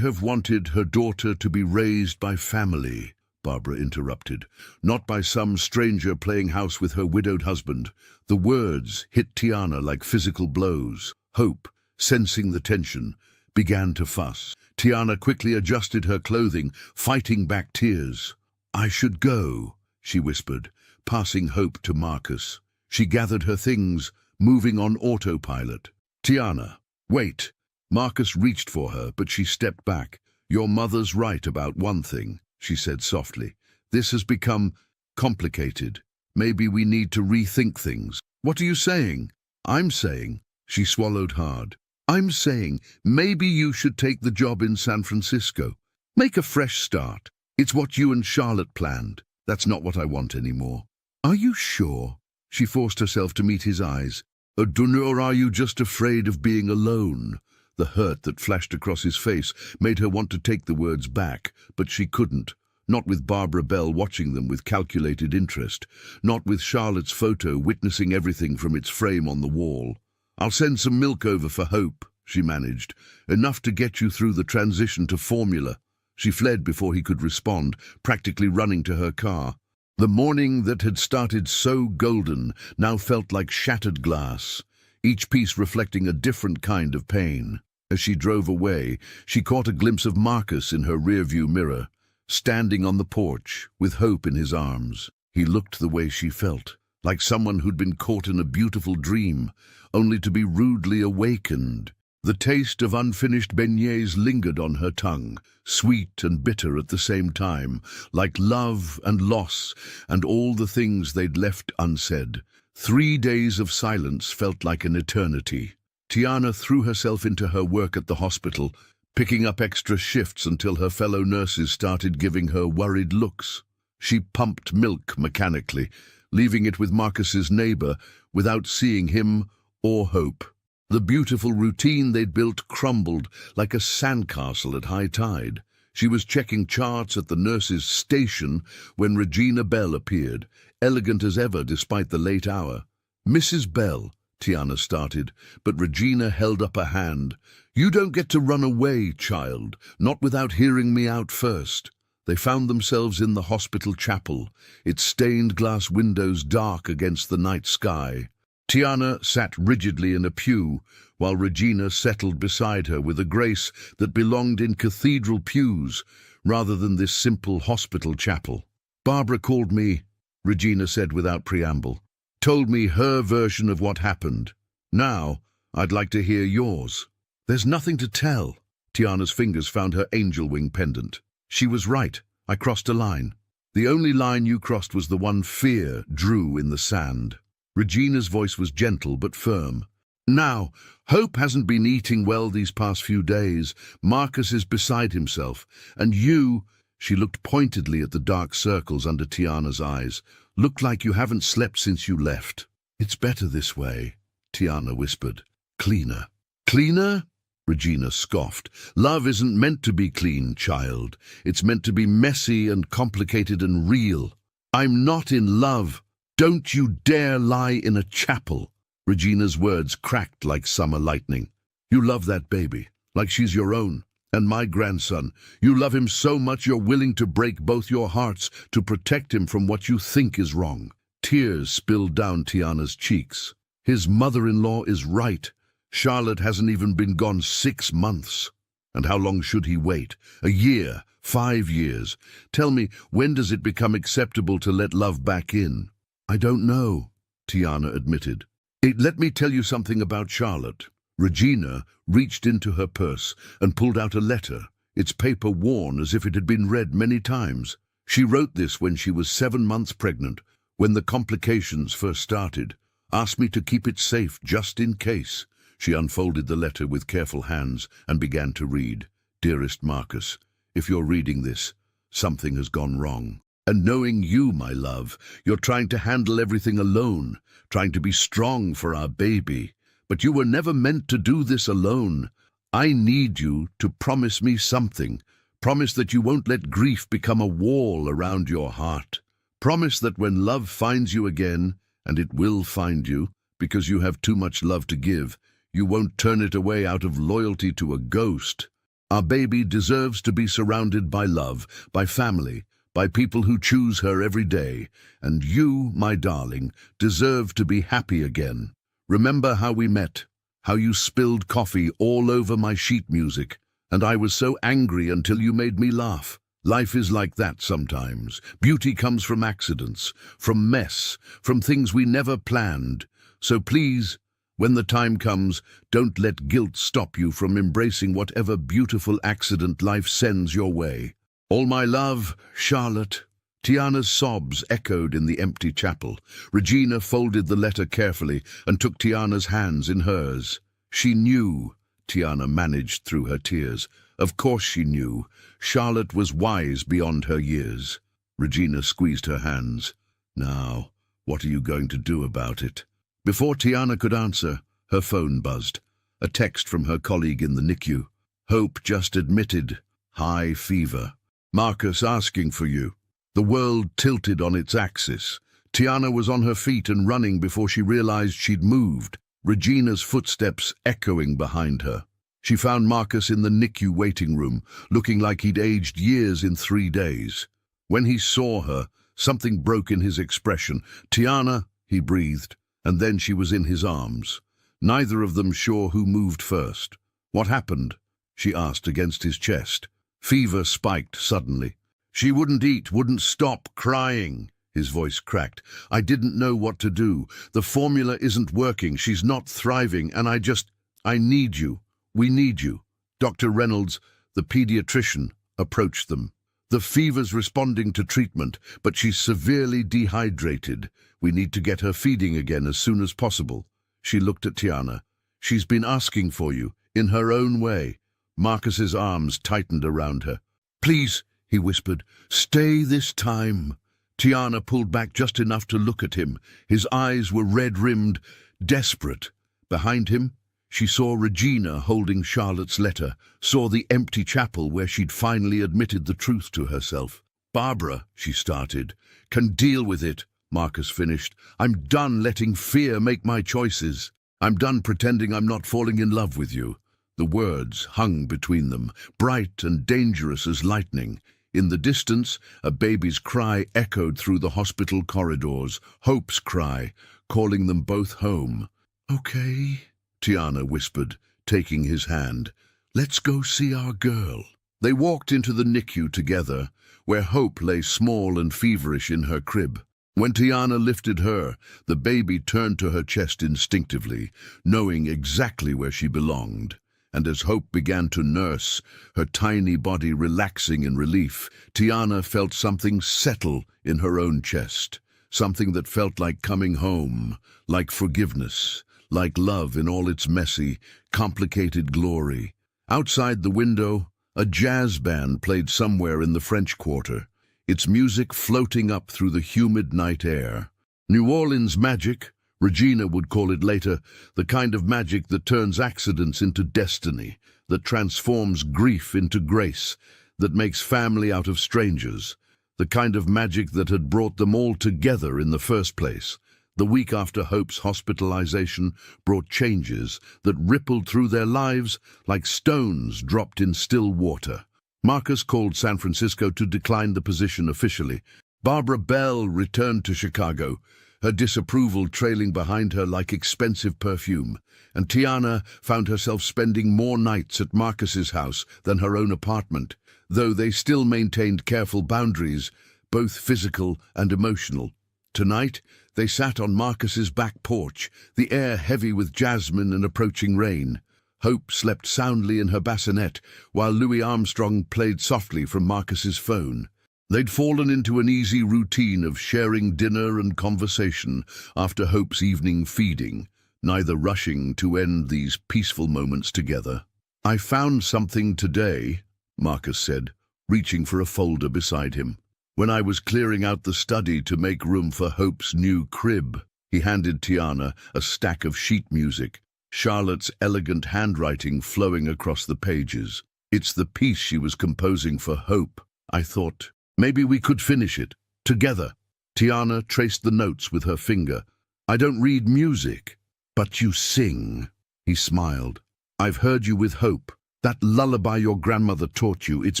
her daughter to be raised by family," Barbara interrupted, "not by some stranger playing house with her widowed husband." The words hit Tiana like physical blows. Hope, sensing the tension, began to fuss. Tiana quickly adjusted her clothing, fighting back tears. "I should go," she whispered, passing Hope to Marcus. She gathered her things, moving on autopilot. "Tiana, wait." Marcus reached for her, but she stepped back. "Your mother's right about one thing," she said softly. "This has become complicated. Maybe we need to rethink things." "What are you saying?" "I'm saying," she swallowed hard, "I'm saying maybe you should take the job in San Francisco. Make a fresh start. It's what you and Charlotte planned. That's not what I want anymore." "Are you sure?" She forced herself to meet his eyes. "Or are you just afraid of being alone?" The hurt that flashed across his face made her want to take the words back, but she couldn't. Not with Barbara Bell watching them with calculated interest. Not with Charlotte's photo witnessing everything from its frame on the wall. "I'll send some milk over for Hope," she managed. "Enough to get you through the transition to formula." She fled before he could respond, practically running to her car. The morning that had started so golden now felt like shattered glass, each piece reflecting a different kind of pain. As she drove away, she caught a glimpse of Marcus in her rearview mirror, standing on the porch with Hope in his arms. He looked the way she felt, like someone who'd been caught in a beautiful dream, only to be rudely awakened. The taste of unfinished beignets lingered on her tongue, sweet and bitter at the same time, like love and loss and all the things they'd left unsaid. 3 days of silence felt like an eternity. Tiana threw herself into her work at the hospital, picking up extra shifts until her fellow nurses started giving her worried looks. She pumped milk mechanically, leaving it with Marcus's neighbor without seeing him or hope. The beautiful routine they'd built crumbled like a sandcastle at high tide. She was checking charts at the nurse's station when Regina Bell appeared, elegant as ever despite the late hour. "Mrs. Bell," Tiana started, but Regina held up a hand. "You don't get to run away, child, not without hearing me out first." They found themselves in the hospital chapel, its stained glass windows dark against the night sky. Tiana sat rigidly in a pew, while Regina settled beside her with a grace that belonged in cathedral pews rather than this simple hospital chapel. "Barbara called me," Regina said without preamble. "Told me her version of what happened. Now, I'd like to hear yours." "There's nothing to tell." Tiana's fingers found her angel wing pendant. "She was right. I crossed a line. The only line you crossed was the one fear drew in the sand." Regina's voice was gentle but firm. "Now, Hope hasn't been eating well these past few days. Marcus is beside himself. And you," she looked pointedly at the dark circles under Tiana's eyes, "look like you haven't slept since you left." "It's better this way," Tiana whispered. "Cleaner." "Cleaner?" Regina scoffed. "Love isn't meant to be clean, child. It's meant to be messy and complicated and real." "I'm not in love." "Don't you dare lie in a chapel." Regina's words cracked like summer lightning. "You love that baby, like she's your own. And my grandson, you love him so much you're willing to break both your hearts to protect him from what you think is wrong." Tears spilled down Tiana's cheeks. "His mother-in-law is right. Charlotte hasn't even been gone 6 months. And how long should he wait? A year? 5 years? Tell me, when does it become acceptable to let love back in?" "I don't know," Tiana admitted. "Let me tell you something about Charlotte." Regina reached into her purse and pulled out a letter, its paper worn as if it had been read many times. "She wrote this when she was 7 months pregnant, when the complications first started. Asked me to keep it safe just in case." She unfolded the letter with careful hands and began to read. "Dearest Marcus, if you're reading this, something has gone wrong. And knowing you, my love, you're trying to handle everything alone, trying to be strong for our baby. But you were never meant to do this alone. I need you to promise me something. Promise that you won't let grief become a wall around your heart. Promise that when love finds you again, and it will find you, because you have too much love to give, you won't turn it away out of loyalty to a ghost. Our baby deserves to be surrounded by love, by family, by people who choose her every day, and you, my darling, deserve to be happy again. Remember how we met, how you spilled coffee all over my sheet music, and I was so angry until you made me laugh. Life is like that sometimes. Beauty comes from accidents, from mess, from things we never planned. So please, when the time comes, don't let guilt stop you from embracing whatever beautiful accident life sends your way. All my love, Charlotte." Tiana's sobs echoed in the empty chapel. Regina folded the letter carefully and took Tiana's hands in hers. "She knew," Tiana managed through her tears. "Of course she knew. Charlotte was wise beyond her years." Regina squeezed her hands. "Now, what are you going to do about it?" Before Tiana could answer, her phone buzzed. A text from her colleague in the NICU. "Hope just admitted. High fever. Marcus asking for you." The world tilted on its axis. Tiana was on her feet and running before she realized she'd moved, Regina's footsteps echoing behind her. She found Marcus in the NICU waiting room, looking like he'd aged years in 3 days. When he saw her, something broke in his expression. "Tiana," he breathed, and then she was in his arms. Neither of them sure who moved first. "What happened?" she asked against his chest. Fever spiked suddenly. She wouldn't eat, wouldn't stop crying. His voice cracked. "I didn't know what to do. The formula isn't working. She's not thriving, and I need you. We need you." Dr. Reynolds, the pediatrician, approached them. "The fever's responding to treatment, but she's severely dehydrated. We need to get her feeding again as soon as possible." She looked at Tiana. "She's been asking for you, in her own way." Marcus's arms tightened around her. "Please," he whispered, "stay this time." Tiana pulled back just enough to look at him. His eyes were red-rimmed, desperate. Behind him, she saw Regina holding Charlotte's letter, saw the empty chapel where she'd finally admitted the truth to herself. "Barbara," she started. "Can deal with it," Marcus finished. "I'm done letting fear make my choices. I'm done pretending I'm not falling in love with you." The words hung between them, bright and dangerous as lightning. In the distance, a baby's cry echoed through the hospital corridors, Hope's cry, calling them both home. "Okay," Tiana whispered, taking his hand. "Let's go see our girl." They walked into the NICU together, where Hope lay small and feverish in her crib. When Tiana lifted her, the baby turned to her chest instinctively, knowing exactly where she belonged. And as Hope began to nurse, her tiny body relaxing in relief, Tiana felt something settle in her own chest, something that felt like coming home, like forgiveness, like love in all its messy, complicated glory. Outside the window, a jazz band played somewhere in the French Quarter, its music floating up through the humid night air. New Orleans magic, Regina would call it later, the kind of magic that turns accidents into destiny, that transforms grief into grace, that makes family out of strangers, the kind of magic that had brought them all together in the first place. The week after Hope's hospitalization brought changes that rippled through their lives like stones dropped in still water. Marcus called San Francisco to decline the position officially. Barbara Bell returned to Chicago, her disapproval trailing behind her like expensive perfume, and Tiana found herself spending more nights at Marcus's house than her own apartment, though they still maintained careful boundaries, both physical and emotional. Tonight, they sat on Marcus's back porch, the air heavy with jasmine and approaching rain. Hope slept soundly in her bassinet, while Louis Armstrong played softly from Marcus's phone. They'd fallen into an easy routine of sharing dinner and conversation after Hope's evening feeding, neither rushing to end these peaceful moments together. "I found something today," Marcus said, reaching for a folder beside him. "When I was clearing out the study to make room for Hope's new crib." He handed Tiana a stack of sheet music, Charlotte's elegant handwriting flowing across the pages. "It's the piece she was composing for Hope. I thought, maybe we could finish it, together." Tiana traced the notes with her finger. "I don't read music, but you sing." He smiled. "I've heard you with Hope. That lullaby your grandmother taught you, it's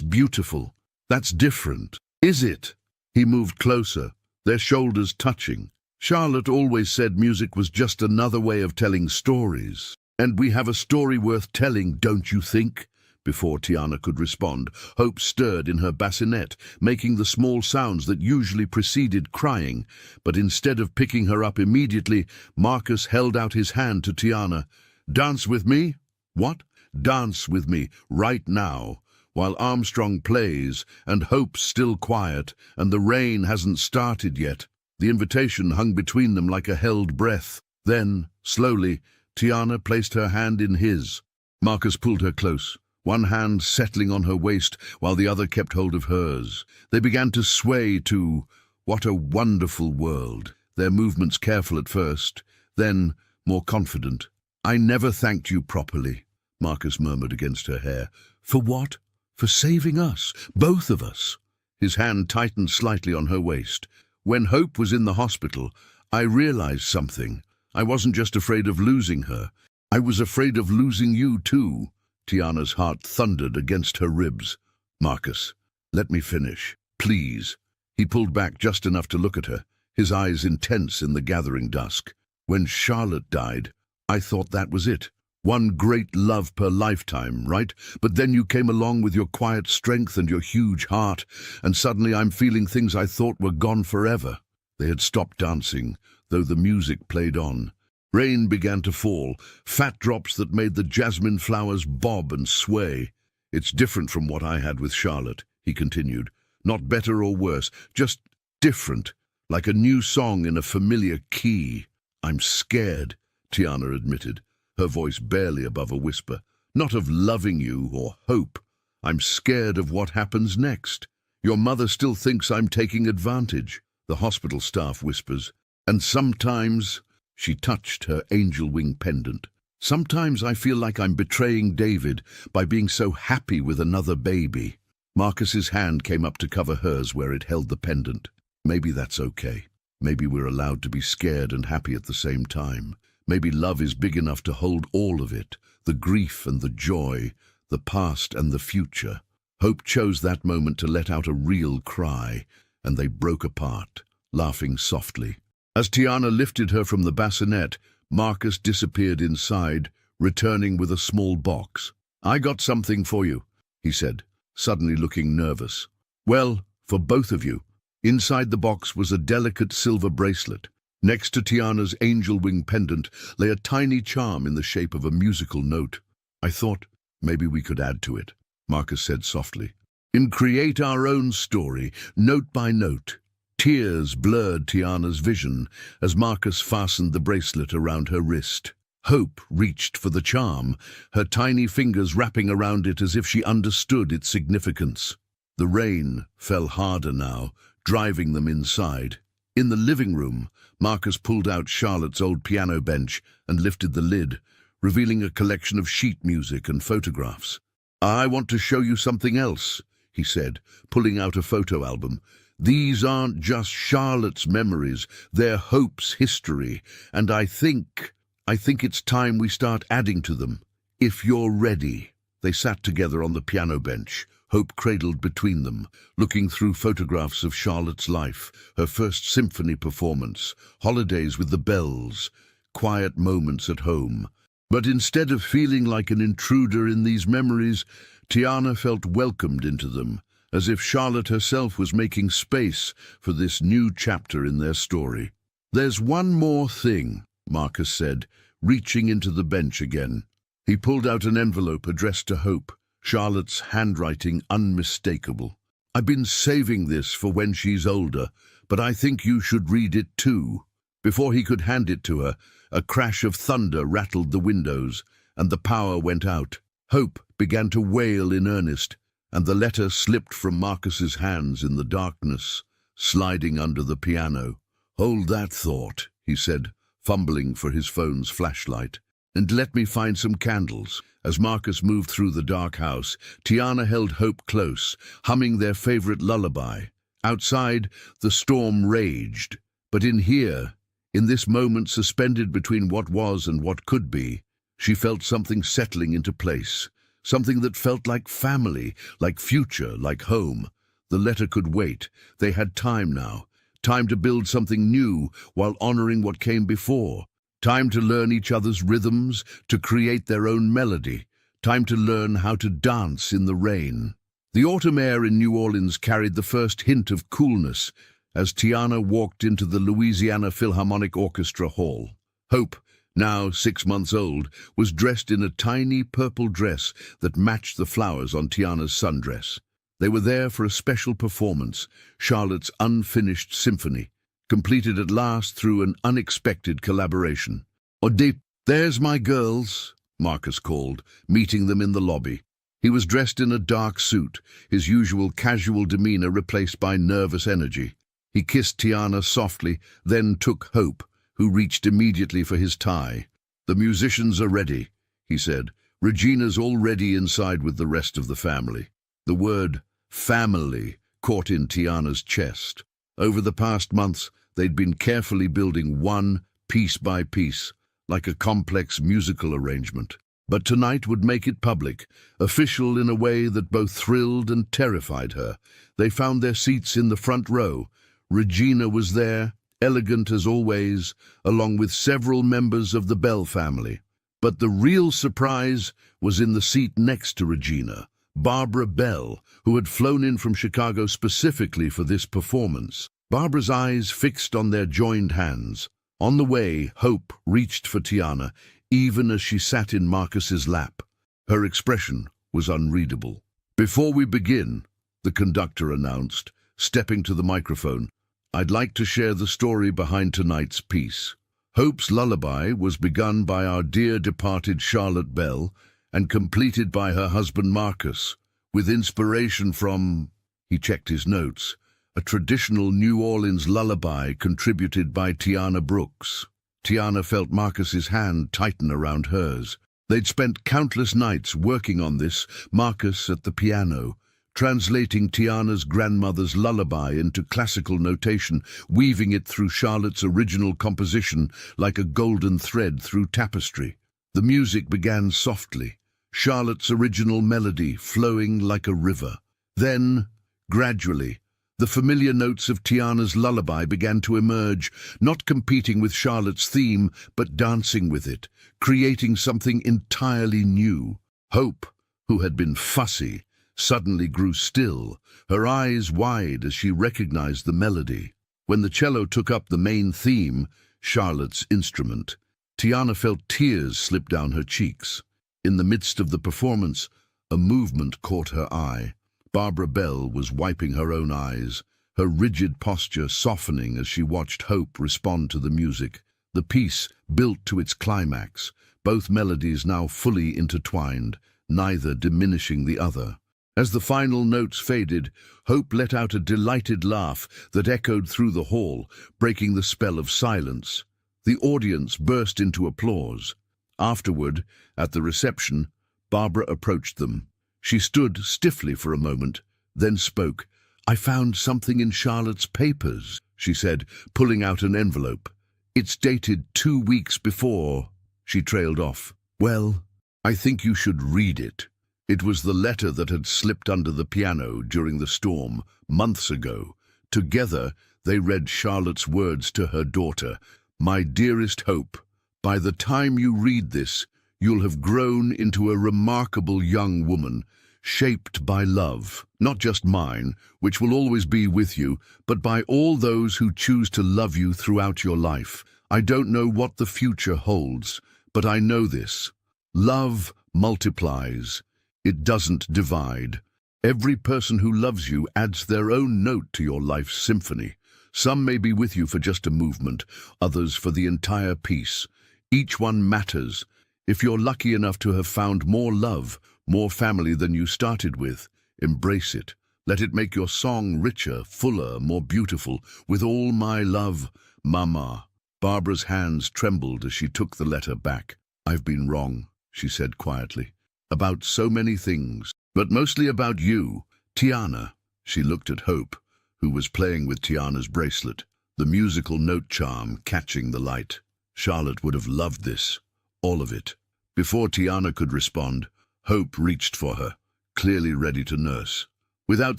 beautiful. That's different." "Is it?" He moved closer, their shoulders touching. "Charlotte always said music was just another way of telling stories. And we have a story worth telling, don't you think?" Before Tiana could respond, Hope stirred in her bassinet, making the small sounds that usually preceded crying. But instead of picking her up immediately, Marcus held out his hand to Tiana. "Dance with me?" "What?" "Dance with me, right now, while Armstrong plays, and Hope's still quiet, and the rain hasn't started yet." The invitation hung between them like a held breath. Then, slowly, Tiana placed her hand in his. Marcus pulled her close, one hand settling on her waist while the other kept hold of hers. They began to sway to "What a Wonderful World," their movements careful at first, then more confident. "I never thanked you properly," Marcus murmured against her hair. "For what?" "For saving us, both of us." His hand tightened slightly on her waist. "When Hope was in the hospital, I realized something. I wasn't just afraid of losing her. I was afraid of losing you too." Tiana's heart thundered against her ribs. "Marcus, let me finish, please." He pulled back just enough to look at her, his eyes intense in the gathering dusk. "When Charlotte died, I thought that was it. One great love per lifetime, right? But then you came along with your quiet strength and your huge heart, and suddenly I'm feeling things I thought were gone forever." They had stopped dancing, though the music played on. Rain began to fall, fat drops that made the jasmine flowers bob and sway. "It's different from what I had with Charlotte," he continued. "Not better or worse, just different, like a new song in a familiar key." "I'm scared," Tiana admitted, her voice barely above a whisper. "Not of loving you or hope. I'm scared of what happens next. Your mother still thinks I'm taking advantage," the hospital staff whispers. "And sometimes," she touched her angel wing pendant, "sometimes I feel like I'm betraying David by being so happy with another baby." Marcus's hand came up to cover hers where it held the pendant. "Maybe that's okay. Maybe we're allowed to be scared and happy at the same time. Maybe love is big enough to hold all of it, the grief and the joy, the past and the future." Hope chose that moment to let out a real cry, and they broke apart, laughing softly. As Tiana lifted her from the bassinet, Marcus disappeared inside, returning with a small box. "I got something for you," he said, suddenly looking nervous. "Well, for both of you." Inside the box was a delicate silver bracelet. Next to Tiana's angel wing pendant lay a tiny charm in the shape of a musical note. "I thought maybe we could add to it," Marcus said softly. "And create our own story, note by note." Tears blurred Tiana's vision as Marcus fastened the bracelet around her wrist. Hope reached for the charm, her tiny fingers wrapping around it as if she understood its significance. The rain fell harder now, driving them inside. In the living room, Marcus pulled out Charlotte's old piano bench and lifted the lid, revealing a collection of sheet music and photographs. "I want to show you something else," he said, pulling out a photo album. "These aren't just Charlotte's memories, they're Hope's history, and I think it's time we start adding to them. If you're ready." They sat together on the piano bench, Hope cradled between them, looking through photographs of Charlotte's life, her first symphony performance, holidays with the bells, quiet moments at home. But instead of feeling like an intruder in these memories, Tiana felt welcomed into them, as if Charlotte herself was making space for this new chapter in their story. "There's one more thing," Marcus said, reaching into the bench again. He pulled out an envelope addressed to Hope, Charlotte's handwriting unmistakable. "I've been saving this for when she's older, but I think you should read it too." Before he could hand it to her, a crash of thunder rattled the windows, and the power went out. Hope began to wail in earnest, and the letter slipped from Marcus's hands in the darkness, sliding under the piano. "Hold that thought," he said, fumbling for his phone's flashlight. "And let me find some candles." As Marcus moved through the dark house, Tiana held Hope close, humming their favorite lullaby. Outside, the storm raged, but in here, in this moment suspended between what was and what could be, she felt something settling into place, something that felt like family, like future, like home. The letter could wait. They had time now, time to build something new while honoring what came before. Time to learn each other's rhythms, to create their own melody. Time to learn how to dance in the rain. The autumn air in New Orleans carried the first hint of coolness as Tiana walked into the Louisiana Philharmonic Orchestra Hall. Hope, now 6 months old, was dressed in a tiny purple dress that matched the flowers on Tiana's sundress. They were there for a special performance, Charlotte's unfinished symphony, completed at last through an unexpected collaboration. "Odeep, there's my girls," Marcus called, meeting them in the lobby. He was dressed in a dark suit, his usual casual demeanor replaced by nervous energy. He kissed Tiana softly, then took Hope, who reached immediately for his tie. "The musicians are ready," he said. "Regina's already inside with the rest of the family." The word family caught in Tiana's chest. Over the past months, they'd been carefully building one piece by piece, like a complex musical arrangement. But tonight would make it public, official in a way that both thrilled and terrified her. They found their seats in the front row. Regina was there, elegant as always, along with several members of the Bell family. But the real surprise was in the seat next to Regina, Barbara Bell, who had flown in from Chicago specifically for this performance. Barbara's eyes fixed on their joined hands. On the way, Hope reached for Tiana, even as she sat in Marcus's lap. Her expression was unreadable. "Before we begin," the conductor announced, stepping to the microphone, "I'd like to share the story behind tonight's piece." Hope's lullaby was begun by our dear departed Charlotte Bell and completed by her husband Marcus, with inspiration from, he checked his notes, a traditional New Orleans lullaby contributed by Tiana Brooks. Tiana felt Marcus's hand tighten around hers. They'd spent countless nights working on this, Marcus at the piano, translating Tiana's grandmother's lullaby into classical notation, weaving it through Charlotte's original composition like a golden thread through tapestry. The music began softly, Charlotte's original melody flowing like a river. Then, gradually, the familiar notes of Tiana's lullaby began to emerge, not competing with Charlotte's theme, but dancing with it, creating something entirely new. Hope, who had been fussy, suddenly grew still, her eyes wide as she recognized the melody. When the cello took up the main theme, Charlotte's instrument, Tiana felt tears slip down her cheeks. In the midst of the performance, a movement caught her eye. Barbara Bell was wiping her own eyes, her rigid posture softening as she watched Hope respond to the music. The piece built to its climax, both melodies now fully intertwined, neither diminishing the other. As the final notes faded, Hope let out a delighted laugh that echoed through the hall, breaking the spell of silence. The audience burst into applause. Afterward, at the reception, Barbara approached them. She stood stiffly for a moment, then spoke. "I found something in Charlotte's papers," she said, pulling out an envelope. "It's dated 2 weeks before." She trailed off. "Well, I think you should read it." It was the letter that had slipped under the piano during the storm, months ago. Together, they read Charlotte's words to her daughter. "My dearest Hope, by the time you read this, you'll have grown into a remarkable young woman, shaped by love, not just mine, which will always be with you, but by all those who choose to love you throughout your life. I don't know what the future holds, but I know this. Love multiplies. It doesn't divide. Every person who loves you adds their own note to your life's symphony. Some may be with you for just a movement, others for the entire piece. Each one matters. If you're lucky enough to have found more love, more family than you started with, embrace it. Let it make your song richer, fuller, more beautiful. With all my love, Mama." Barbara's hands trembled as she took the letter back. "I've been wrong," she said quietly, "about so many things, but mostly about you, Tiana." She looked at Hope, who was playing with Tiana's bracelet, the musical note charm catching the light. Charlotte would have loved this, all of it. Before Tiana could respond, Hope reached for her, clearly ready to nurse. Without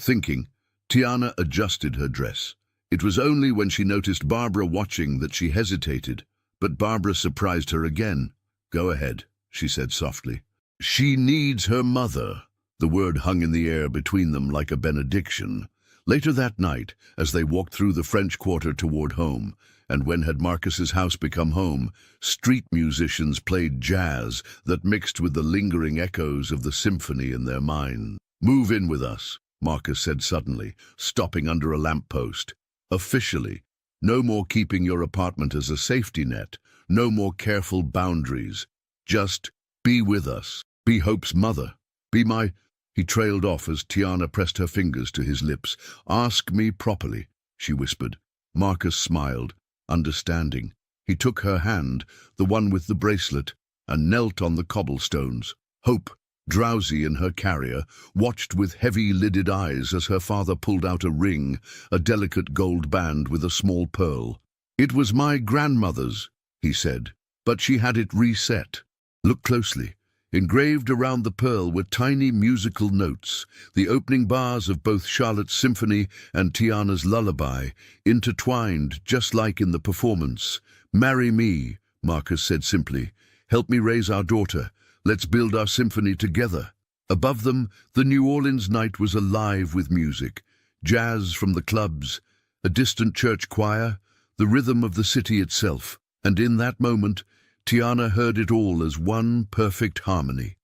thinking, Tiana adjusted her dress. It was only when she noticed Barbara watching that she hesitated, but Barbara surprised her again. "Go ahead," she said softly. "She needs her mother." The word hung in the air between them like a benediction. Later that night, as they walked through the French Quarter toward home, and when had Marcus's house become home, street musicians played jazz that mixed with the lingering echoes of the symphony in their mind. "Move in with us," Marcus said suddenly, stopping under a lamppost. "Officially, no more keeping your apartment as a safety net, no more careful boundaries. Just be with us. Be Hope's mother. Be my—" He trailed off as Tiana pressed her fingers to his lips. "Ask me properly," she whispered. Marcus smiled, understanding. He took her hand, the one with the bracelet, and knelt on the cobblestones. Hope, drowsy in her carrier, watched with heavy-lidded eyes as her father pulled out a ring, a delicate gold band with a small pearl. "It was my grandmother's," he said, "but she had it reset. Look closely. Engraved around the pearl were tiny musical notes, the opening bars of both Charlotte's symphony and Tiana's lullaby, intertwined just like in the performance. "Marry me," Marcus said simply. "Help me raise our daughter. Let's build our symphony together." Above them, the New Orleans night was alive with music. Jazz from the clubs, a distant church choir, the rhythm of the city itself. And in that moment, Tiana heard it all as one perfect harmony.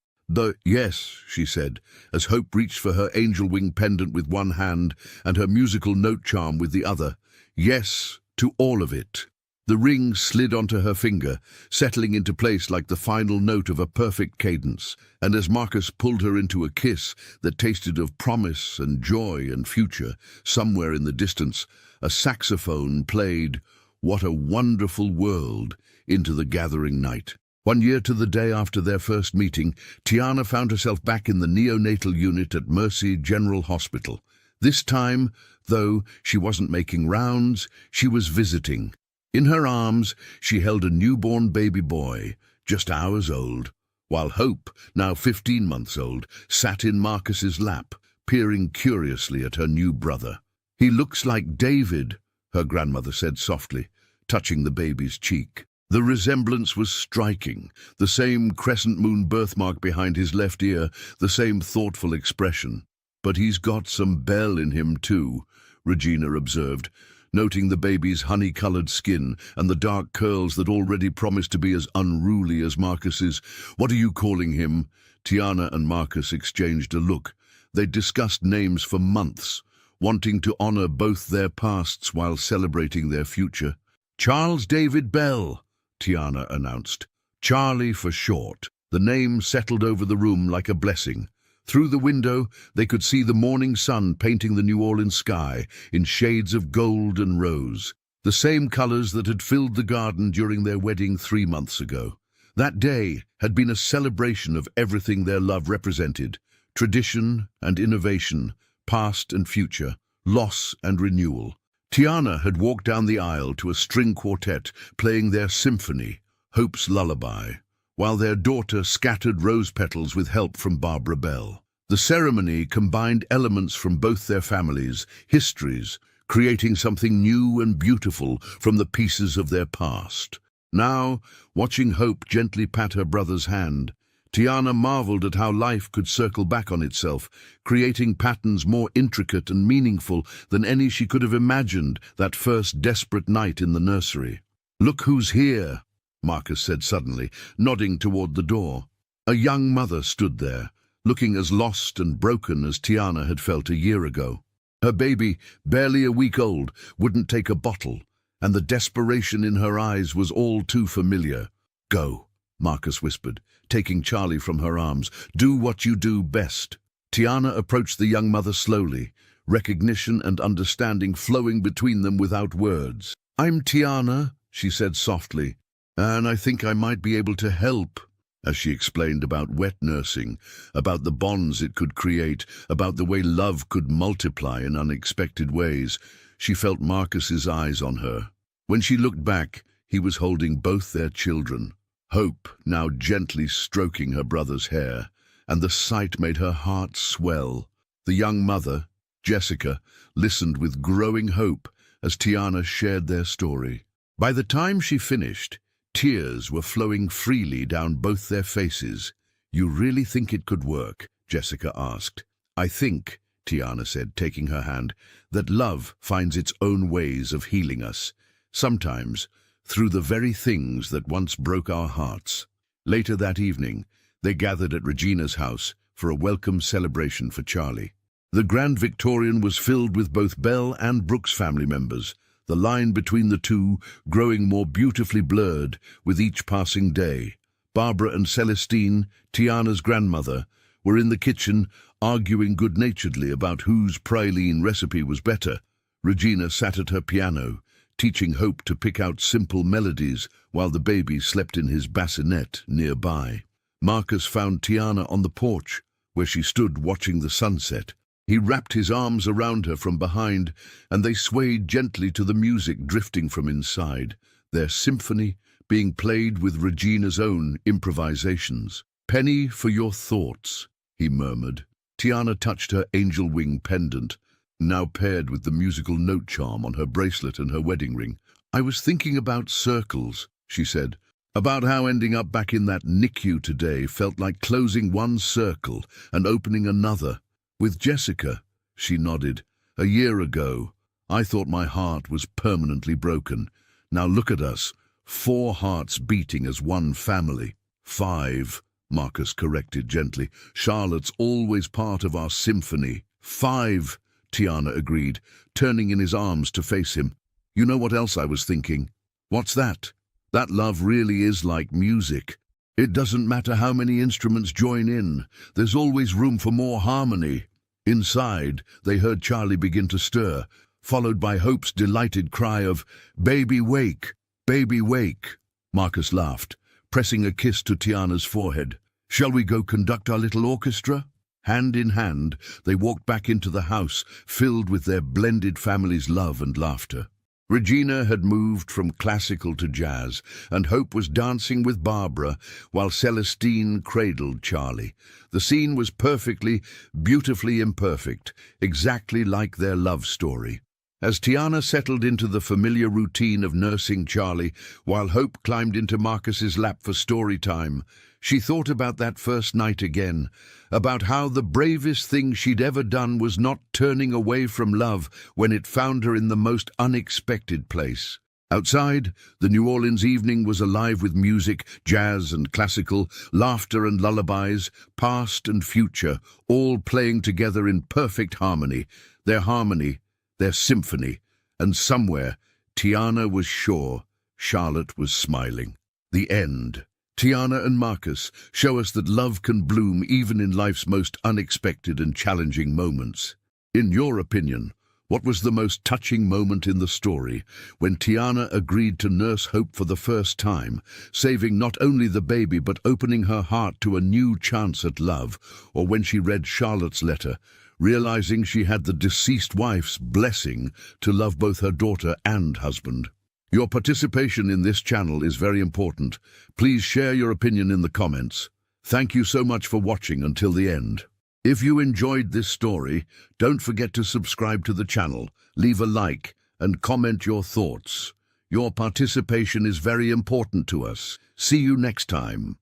Yes, she said, as Hope reached for her angel wing pendant with one hand and her musical note charm with the other. Yes, to all of it. The ring slid onto her finger, settling into place like the final note of a perfect cadence, and as Marcus pulled her into a kiss that tasted of promise and joy and future, somewhere in the distance, a saxophone played "What a Wonderful World" into the gathering night. 1 year to the day after their first meeting, Tiana found herself back in the neonatal unit at Mercy General Hospital. This time, though, she wasn't making rounds, she was visiting. In her arms, she held a newborn baby boy, just hours old, while Hope, now 15 months old, sat in Marcus's lap, peering curiously at her new brother. "He looks like David," her grandmother said softly, touching the baby's cheek. The resemblance was striking, the same crescent moon birthmark behind his left ear, the same thoughtful expression. "But he's got some Belle in him too," Regina observed, noting the baby's honey-colored skin and the dark curls that already promised to be as unruly as Marcus's. "What are you calling him?" Tiana and Marcus exchanged a look. They'd discussed names for months, wanting to honor both their pasts while celebrating their future. "Charles David Bell," Tiana announced. "Charlie for short." The name settled over the room like a blessing. Through the window, they could see the morning sun painting the New Orleans sky in shades of gold and rose, the same colors that had filled the garden during their wedding 3 months ago. That day had been a celebration of everything their love represented: tradition and innovation, past and future, loss and renewal. Tiana had walked down the aisle to a string quartet playing their symphony, Hope's Lullaby, while their daughter scattered rose petals with help from Barbara Bell. The ceremony combined elements from both their families, histories, creating something new and beautiful from the pieces of their past. Now, watching Hope gently pat her brother's hand, Tiana marveled at how life could circle back on itself, creating patterns more intricate and meaningful than any she could have imagined that first desperate night in the nursery. "Look who's here," Marcus said suddenly, nodding toward the door. A young mother stood there, looking as lost and broken as Tiana had felt a year ago. Her baby, barely a week old, wouldn't take a bottle, and the desperation in her eyes was all too familiar. "Go," Marcus whispered, taking Charlie from her arms. "Do what you do best." Tiana approached the young mother slowly, recognition and understanding flowing between them without words. "I'm Tiana," she said softly, "and I think I might be able to help," as she explained about wet nursing, about the bonds it could create, about the way love could multiply in unexpected ways. She felt Marcus's eyes on her. When she looked back, he was holding both their children. Hope now gently stroking her brother's hair, and the sight made her heart swell. The young mother, Jessica, listened with growing hope as Tiana shared their story. By the time she finished, tears were flowing freely down both their faces. "You really think it could work?" Jessica asked. "I think," Tiana said, taking her hand, "that love finds its own ways of healing us, sometimes through the very things that once broke our hearts." Later that evening, they gathered at Regina's house for a welcome celebration for Charlie. The Grand Victorian was filled with both Bell and Brooks family members, the line between the two growing more beautifully blurred with each passing day. Barbara and Celestine, Tiana's grandmother, were in the kitchen arguing good-naturedly about whose praline recipe was better. Regina sat at her piano, teaching Hope to pick out simple melodies while the baby slept in his bassinet nearby. Marcus found Tiana on the porch, where she stood watching the sunset. He wrapped his arms around her from behind, and they swayed gently to the music drifting from inside, their symphony being played with Regina's own improvisations. "Penny for your thoughts," he murmured. Tiana touched her angel wing pendant, now paired with the musical note charm on her bracelet and her wedding ring. "I was thinking about circles," she said, "about how ending up back in that NICU today felt like closing one circle and opening another. With Jessica," she nodded, "a year ago, I thought my heart was permanently broken. Now look at us, 4 hearts beating as one family. 5, Marcus corrected gently. Charlotte's always part of our symphony. 5, Tiana agreed, turning in his arms to face him. You know what else I was thinking? What's that? That love really is like music. It doesn't matter how many instruments join in. There's always room for more harmony. Inside, they heard Charlie begin to stir, followed by Hope's delighted cry of, "Baby, wake! Baby, wake!" Marcus laughed, pressing a kiss to Tiana's forehead. "Shall we go conduct our little orchestra?" Hand in hand, they walked back into the house, filled with their blended family's love and laughter. Regina had moved from classical to jazz, and Hope was dancing with Barbara while Celestine cradled Charlie. The scene was perfectly, beautifully imperfect, exactly like their love story. As Tiana settled into the familiar routine of nursing Charlie, while Hope climbed into Marcus's lap for story time, she thought about that first night again, about how the bravest thing she'd ever done was not turning away from love when it found her in the most unexpected place. Outside, the New Orleans evening was alive with music, jazz and classical, laughter and lullabies, past and future, all playing together in perfect harmony, their symphony, and somewhere, Tiana was sure, Charlotte was smiling. The end. Tiana and Marcus show us that love can bloom even in life's most unexpected and challenging moments. In your opinion, what was the most touching moment in the story? When Tiana agreed to nurse Hope for the first time, saving not only the baby but opening her heart to a new chance at love, or when she read Charlotte's letter, realizing she had the deceased wife's blessing to love both her daughter and husband. Your participation in this channel is very important. Please share your opinion in the comments. Thank you so much for watching until the end. If you enjoyed this story, don't forget to subscribe to the channel, leave a like, and comment your thoughts. Your participation is very important to us. See you next time.